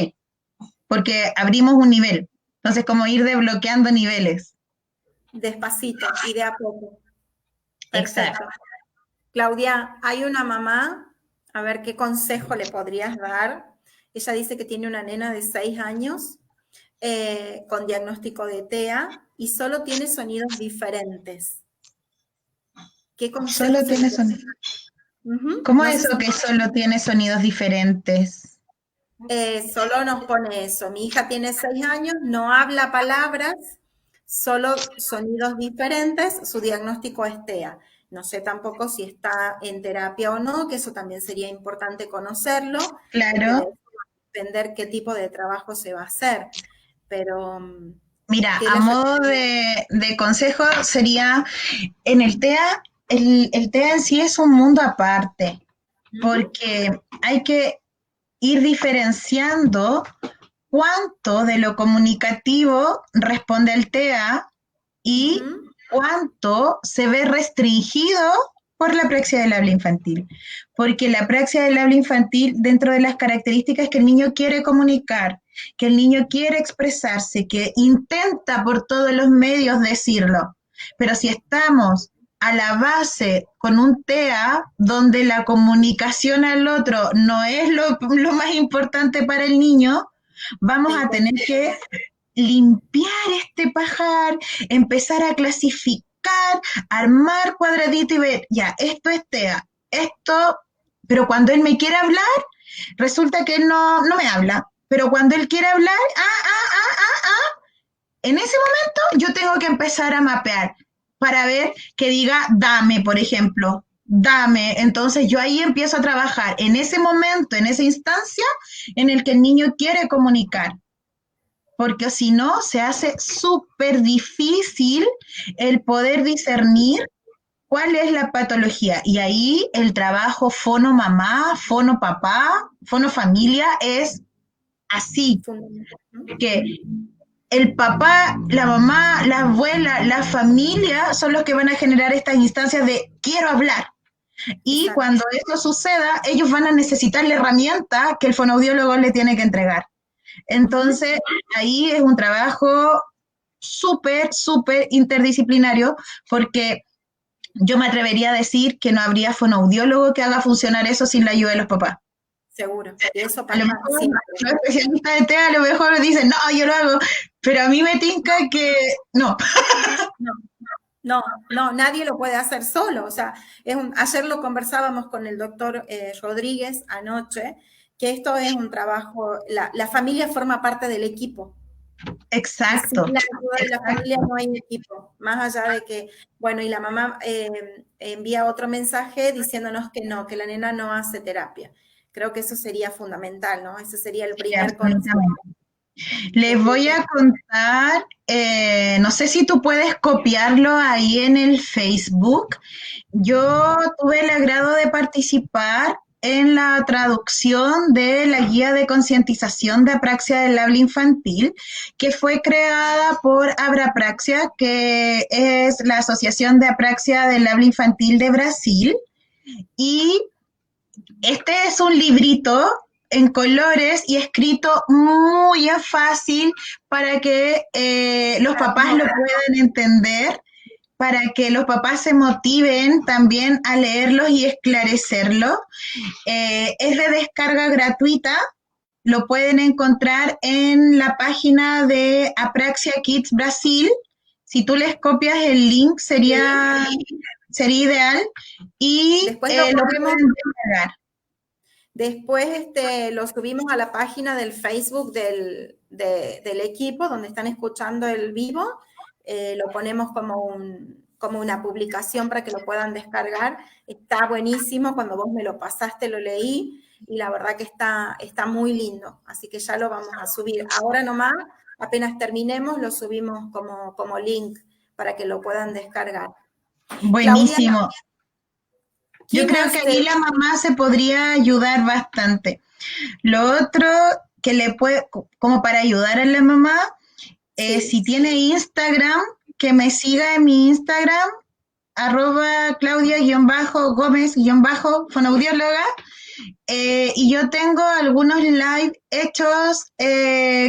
porque abrimos un nivel. Entonces, como ir desbloqueando niveles. Despacito y de a poco. Perfecto. Exacto. Claudia, hay una mamá, a ver qué consejo le podrías dar. Ella dice que tiene una nena de 6 años con diagnóstico de TEA y solo tiene sonidos diferentes. ¿Qué consejo? Solo tiene sonidos. ¿Cómo es eso que solo tiene sonidos diferentes? Solo nos pone eso. Mi hija tiene 6 años, no habla palabras, solo sonidos diferentes. Su diagnóstico es TEA. No sé tampoco si está en terapia o no, que eso también sería importante conocerlo. Claro. Entender qué tipo de trabajo se va a hacer. Pero Mira, ¿Qué a les modo de consejo sería, en el TEA, el TEA en sí es un mundo aparte, recomiendo? porque hay que ir diferenciando cuánto de lo comunicativo responde el TEA y Ujú, cuánto se ve restringido por la apraxia del habla infantil. Porque la apraxia del habla infantil, dentro de las características que el niño quiere comunicar, que el niño quiere expresarse, que intenta por todos los medios decirlo. Pero si estamos a la base con un TEA donde la comunicación al otro no es lo más importante para el niño, vamos te a tener comprendo. que limpiar este pajar, empezar a clasificar, armar cuadradito y ver, ya, esto es TEA, esto, pero cuando él me quiere hablar, resulta que él no me habla, pero cuando él quiere hablar, en ese momento yo tengo que empezar a mapear para ver que diga dame, por ejemplo, dame. Entonces yo ahí empiezo a trabajar en ese momento, en esa instancia en el que el niño quiere comunicar, porque si no, se hace súper difícil el poder discernir cuál es la patología. Y ahí el trabajo fono mamá, fono papá, fono familia es así, Fundamental, ¿no? que el papá, la mamá, la abuela, la familia son los que van a generar estas instancias de quiero hablar. Y Exacto. cuando esto suceda, ellos van a necesitar la herramienta que el fonoaudiólogo le tiene que entregar. Ujú. Entonces, ahí es un trabajo súper, súper interdisciplinario, porque yo me atrevería a decir que no habría fonoaudiólogo que haga funcionar eso sin la ayuda de los papás. Seguro. Y eso A lo pasa mejor siempre. los especialistas de TEA a lo mejor dicen, no, yo lo hago, pero a mí me tinca que no. No, no, no, nadie lo puede hacer solo. O sea, ayer lo conversábamos con el doctor Rodríguez anoche, que esto es un trabajo, la familia forma parte del equipo. Y sin Exacto, la ayuda de la familia exacto. no hay equipo. Más allá de que, bueno, y la mamá envía otro mensaje diciéndonos que no, que la nena no hace terapia. Creo que eso sería fundamental, ¿no? Ese sería el Sí, primer consejo. absolutamente. Les voy a contar, no sé si tú puedes copiarlo ahí en el Facebook. Yo tuve el agrado de participar en la traducción de la guía de concientización de apraxia del habla infantil, que fue creada por Abrapraxia, que es la Asociación de Apraxia del Habla Infantil de Brasil. Y este es un librito en colores y escrito muy fácil para que los papás lo puedan entender, para que los papás se motiven también a leerlos y esclarecerlo. Es de descarga gratuita, lo pueden encontrar en la página de Apraxia Kids Brasil. Si tú les copias el link Sí. sería ideal y Después lo lo ponemos. pueden descargar. Después lo subimos a la página del Facebook del equipo donde están escuchando el vivo. Lo ponemos como una publicación para que lo puedan descargar. Está buenísimo. Cuando vos me lo pasaste lo leí y la verdad que está muy lindo. Así que ya lo vamos a subir. Ahora nomás, apenas terminemos, lo subimos como link para que lo puedan descargar. Claudia, Buenísimo. Yo ¿qué creo que más? ahí la mamá se podría ayudar bastante. Lo otro que le puede, como para ayudar a la mamá, Sí, si tiene Instagram, que me siga en mi Instagram, Claudia-Gómez-Fonaudióloga. Y yo tengo algunos live hechos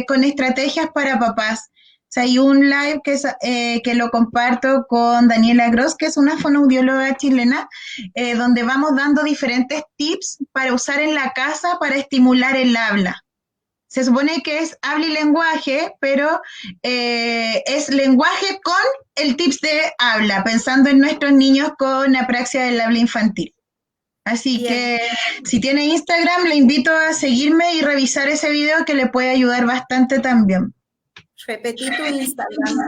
con estrategias para papás. O sea, hay un live que lo comparto con Daniela Gross, que es una fonoaudióloga chilena, donde vamos dando diferentes tips para usar en la casa para estimular el habla. Se supone que es habla y lenguaje, pero es lenguaje con el tips de habla, pensando en nuestros niños con apraxia del habla infantil. Así bien. que si tiene Instagram, le invito a seguirme y revisar ese video que le puede ayudar bastante también. Repetí tu Instagram,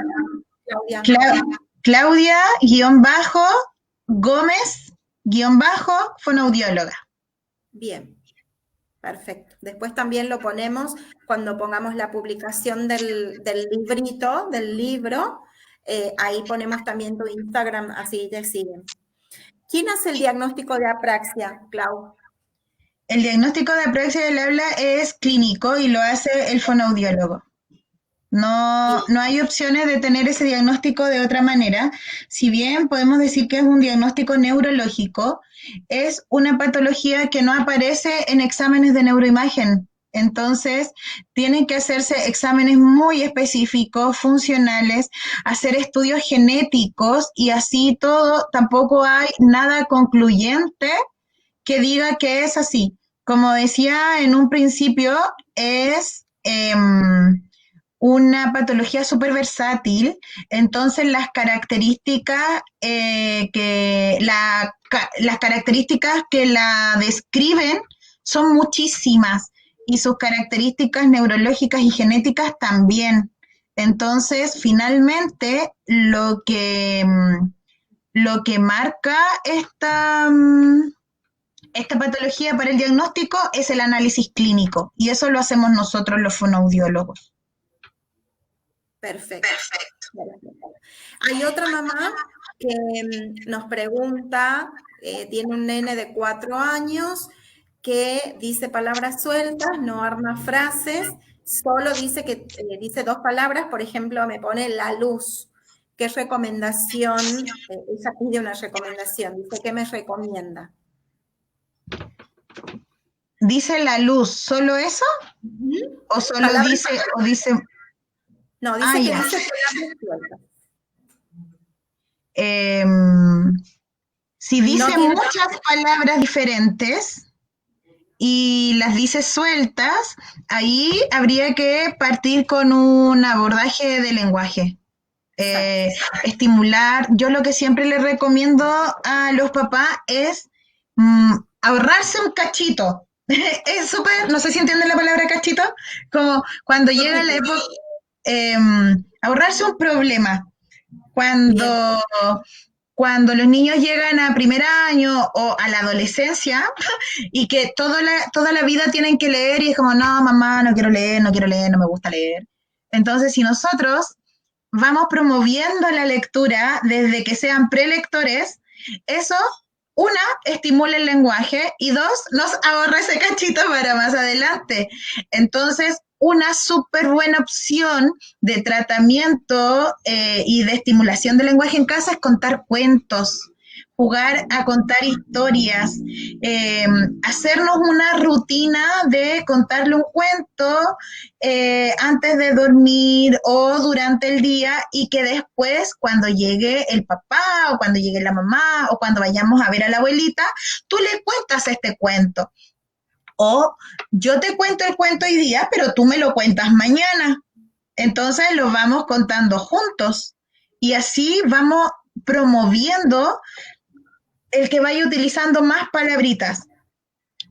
Claudia. Claudia-Gómez-Fonaudióloga. Bien, Perfecto. Después también lo ponemos cuando pongamos la publicación del librito, del libro. Ahí ponemos también tu Instagram, así te siguen. ¿Quién hace el diagnóstico de apraxia, Clau? El diagnóstico de apraxia del habla es clínico y lo hace el fonoaudiólogo. No, Y no hay opciones de tener ese diagnóstico de otra manera. Si bien podemos decir que es un diagnóstico neurológico, es una patología que no aparece en exámenes de neuroimagen. Entonces, tienen que hacerse exámenes muy específicos, funcionales, hacer estudios genéticos y así todo. Tampoco hay nada concluyente que diga que es así. Como decía en un principio, es una patología súper versátil, entonces las características que la describen son muchísimas y sus características neurológicas y genéticas también. Entonces, finalmente, lo que marca esta patología para el diagnóstico es el análisis clínico y eso lo hacemos nosotros los fonoaudiólogos. perfecto. Hay otra mamá que nos pregunta, tiene un nene de 4 años que dice palabras sueltas, no arma frases, solo dice que dice 2 palabras, por ejemplo, me pone la luz. ¿Qué recomendación? Ella pide una recomendación, dice, ¿qué me recomienda? ¿Dice la luz solo eso? ¿O solo Palabras, dice, no, ah, dice que ya, dice palabras sueltas. eh, si No dice tiene. muchas palabras diferentes y las dice sueltas, ahí habría que partir con un abordaje de lenguaje. Exacto. Eh, estimular, yo lo que siempre le recomiendo a los papás es ahorrarse un cachito. Es súper, no sé si entienden la palabra cachito, como cuando llega la época, eh, ahorrarse un problema. Bien, Cuando, cuando los niños llegan a primer año o a la adolescencia y que toda la vida tienen que leer y es como, no, mamá, no quiero leer, no quiero leer, no me gusta leer. Entonces, si nosotros vamos promoviendo la lectura desde que sean prelectores, eso, una, estimula el lenguaje y dos, nos ahorra ese cachito para más adelante. Entonces, una súper buena opción de tratamiento y de estimulación del lenguaje en casa es contar cuentos, jugar a contar historias, eh, hacernos una rutina de contarle un cuento antes de dormir o durante el día y que después cuando llegue el papá o cuando llegue la mamá o cuando vayamos a ver a la abuelita, tú le cuentas este cuento. O yo te cuento el cuento hoy día, pero tú me lo cuentas mañana. Entonces lo vamos contando juntos y así vamos promoviendo el que vaya utilizando más palabritas,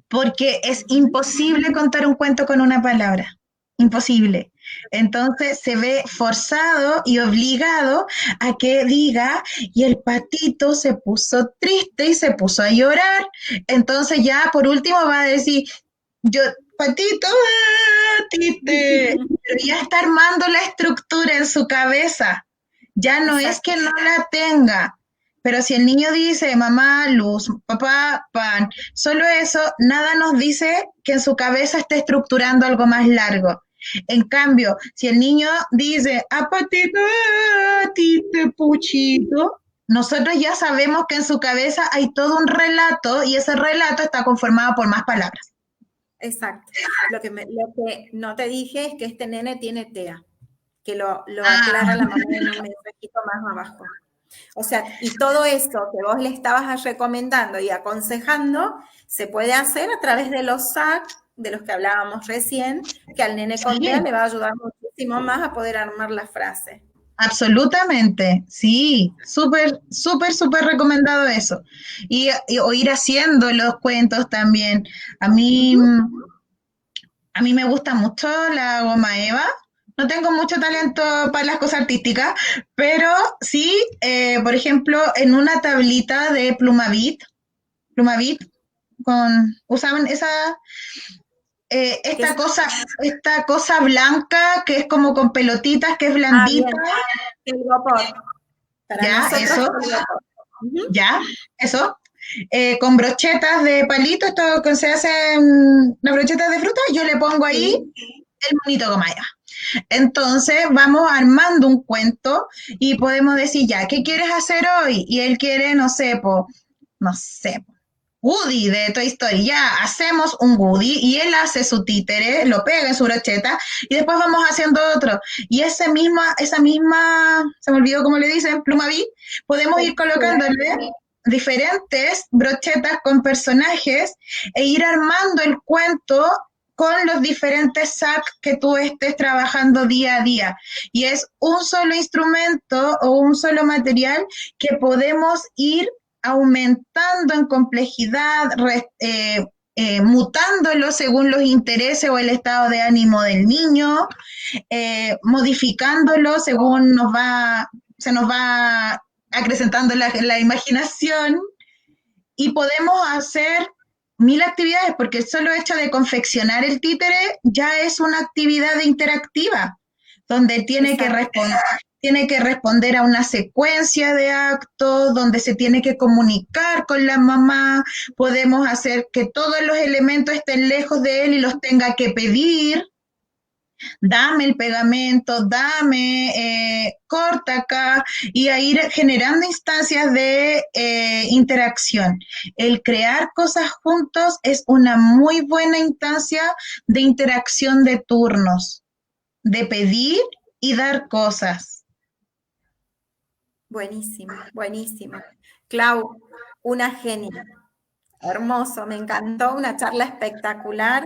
porque es imposible contar un cuento con una palabra, imposible. Entonces se ve forzado y obligado a que diga, y el patito se puso triste y se puso a llorar. Entonces ya por último va a decir, yo, patito, triste, pero ya está armando la estructura en su cabeza. Ya no es exacto. que no la tenga, pero si el niño dice mamá, luz, papá, pan, solo eso, nada nos dice que en su cabeza esté estructurando algo más largo. En cambio, si el niño dice apatito, tite, puchito, nosotros ya sabemos que en su cabeza hay todo un relato y ese relato está conformado por más palabras. Exacto. Lo que no te dije es que este nene tiene TEA, que lo aclara Ah, la mamá en un mensajito más abajo. O sea, y todo eso que vos le estabas recomendando y aconsejando, se puede hacer a través de los SAC, de los que hablábamos recién, que al nene con TEA sí, le va a ayudar muchísimo más a poder armar la frase. absolutamente, sí, súper, súper, súper recomendado eso. O ir haciendo los cuentos también. A mí, Ujú. a mí me gusta mucho la goma Eva. No tengo mucho talento para las cosas artísticas, pero sí, por ejemplo, en una tablita de Plumavit, usaban esa, Que es esta cosa blanca que es como con pelotitas, que es blandita, bien, el vapor. Para ya, nosotros eso, el vapor. Ujú. ya, eso. Con brochetas de palito, esto que se hacen las brochetas de fruta, yo le pongo ahí Sí, el monito Gomaya. Entonces vamos armando un cuento y podemos decir, ya, ¿qué quieres hacer hoy? Y él quiere, no sé, no sé, Woody de Toy Story. Ya, hacemos un Woody y él hace su títere, lo pega en su brocheta y después vamos haciendo otro. Y esa misma, se me olvidó cómo le dicen, pluma B, podemos ir colocándole diferentes brochetas con personajes e ir armando el cuento con los diferentes sacks que tú estés trabajando día a día. Y es un solo instrumento o un solo material que podemos ir aumentando en complejidad, mutándolo según los intereses o el estado de ánimo del niño, modificándolo según se nos va acrecentando la imaginación y podemos hacer mil actividades porque el solo hecho de confeccionar el títere ya es una actividad interactiva donde exacto. tiene que responder a una secuencia de actos, donde se tiene que comunicar con la mamá, podemos hacer que todos los elementos estén lejos de él y los tenga que pedir, dame el pegamento, corta acá, y a ir generando instancias de interacción. El crear cosas juntos es una muy buena instancia de interacción de turnos, de pedir y dar cosas. Buenísimo, buenísimo. Clau, una genia. Hermoso, me encantó, una charla espectacular.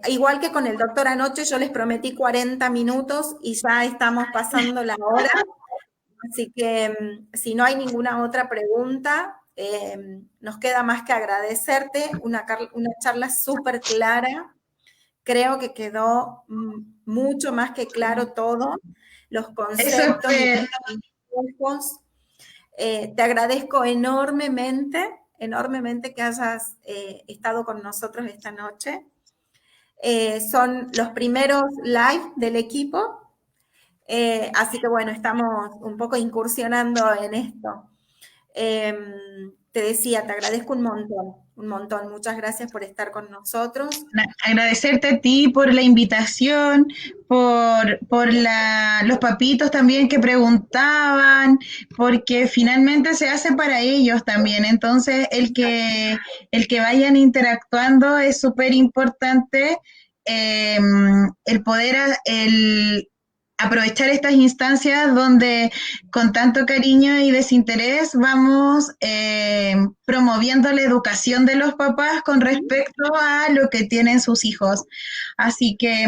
Igual que con el doctor anoche, yo les prometí 40 minutos y ya estamos pasando la hora. Así que si no hay ninguna otra pregunta, nos queda más que agradecerte. Una charla súper clara. Creo que quedó mucho más que claro todo, los Eso conceptos y espero. los consejos. Te agradezco enormemente, enormemente que hayas estado con nosotros esta noche. Son los primeros live del equipo, así que bueno, estamos un poco incursionando en esto. Te decía, te agradezco un montón, un montón. Muchas gracias por estar con nosotros. Agradecerte a ti por la invitación, los papitos también que preguntaban, porque finalmente se hace para ellos también. Entonces, el que vayan interactuando es súper importante, eh, el aprovechar estas instancias donde con tanto cariño y desinterés vamos promoviendo la educación de los papás con respecto a lo que tienen sus hijos. Así que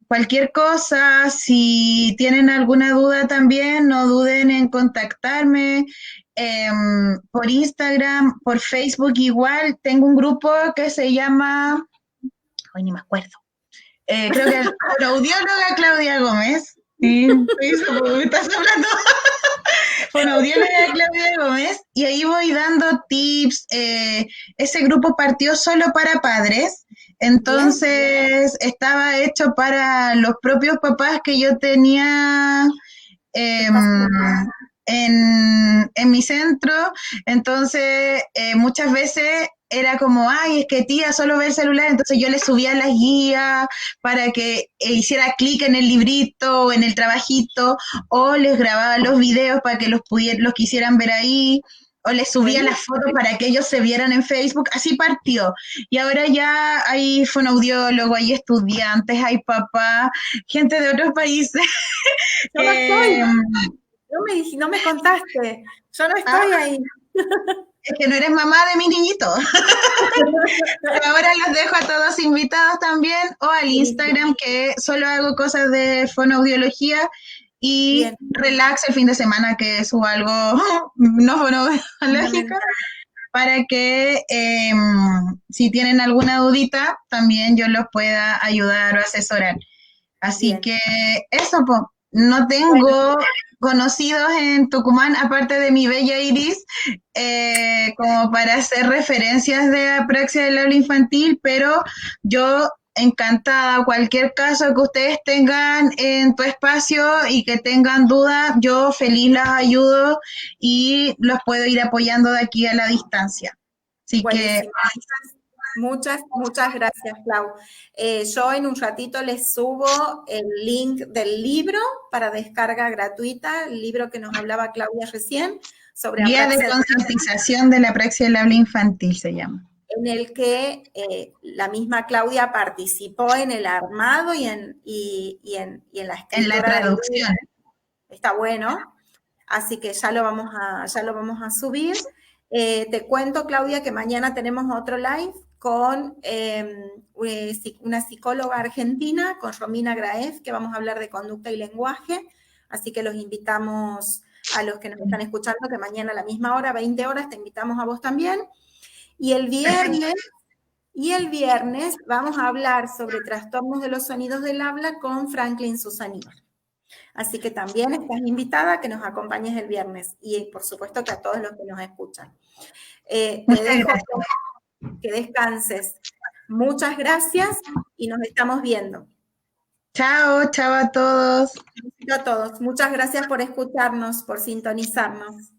cualquier cosa, si tienen alguna duda también, no duden en contactarme. Por Instagram, por Facebook igual, tengo un grupo que se llama, hoy ni me acuerdo, creo que la audióloga Claudia Gómez. Sí, me estás hablando. Fonoaudióloga Claudia Gómez, y ahí voy dando tips. Ese grupo partió solo para padres, Bien, entonces estaba hecho para los propios papás que yo tenía eh, estás en mi centro, entonces muchas veces era como, ay, es que tía solo ve el celular, entonces yo le subía las guías para que hiciera clic en el librito o en el trabajito, o les grababa los videos para que los quisieran ver ahí, o les subía las buenísimo. fotos para que ellos se vieran en Facebook, así partió. Y ahora ya hay fonoaudiólogos, hay estudiantes, hay papás, gente de otros países Yo no que, estoy, no me contaste, yo no ah, estoy ahí. es que no eres mamá de mi niñito. Pero ahora los dejo a todos invitados también, o al Buenísimo. Instagram, que solo hago cosas de fonoaudiología y Bien, relax el fin de semana, que subo algo no fonoaudiológico, fundamental. para que si tienen alguna dudita, también yo los pueda ayudar o asesorar. Así Bien. que eso, po. No Bueno, tengo conocidos en Tucumán, aparte de mi bella Iris, como para hacer referencias de apraxia del habla infantil, pero yo encantada, cualquier caso que ustedes tengan en tu espacio y que tengan dudas, yo feliz las ayudo y los puedo ir apoyando de aquí a la distancia. Así que Buenísimo. Muchas gracias, Clau. Yo en un ratito les subo el link del libro para descarga gratuita, el libro que nos hablaba Claudia recién sobre Guía de apraxia, concientización de la apraxia del habla infantil se llama. en el que la misma Claudia participó en el armado y en la En la escritura del libro. traducción. Está bueno. Así que ya lo vamos a subir. Te cuento, Claudia, que mañana tenemos otro live con una psicóloga argentina, con Romina Graef, que vamos a hablar de conducta y lenguaje. Así que los invitamos a los que nos están escuchando, que mañana a la misma hora, 20 horas, te invitamos a vos también. Y el viernes vamos a hablar sobre trastornos de los sonidos del habla con Franklin Susanino. Así que también estás invitada a que nos acompañes el viernes y por supuesto que a todos los que nos escuchan. Te dejo que descanses. Muchas gracias y nos estamos viendo. Chao, chao a todos. A todos. Muchas gracias por escucharnos, por sintonizarnos.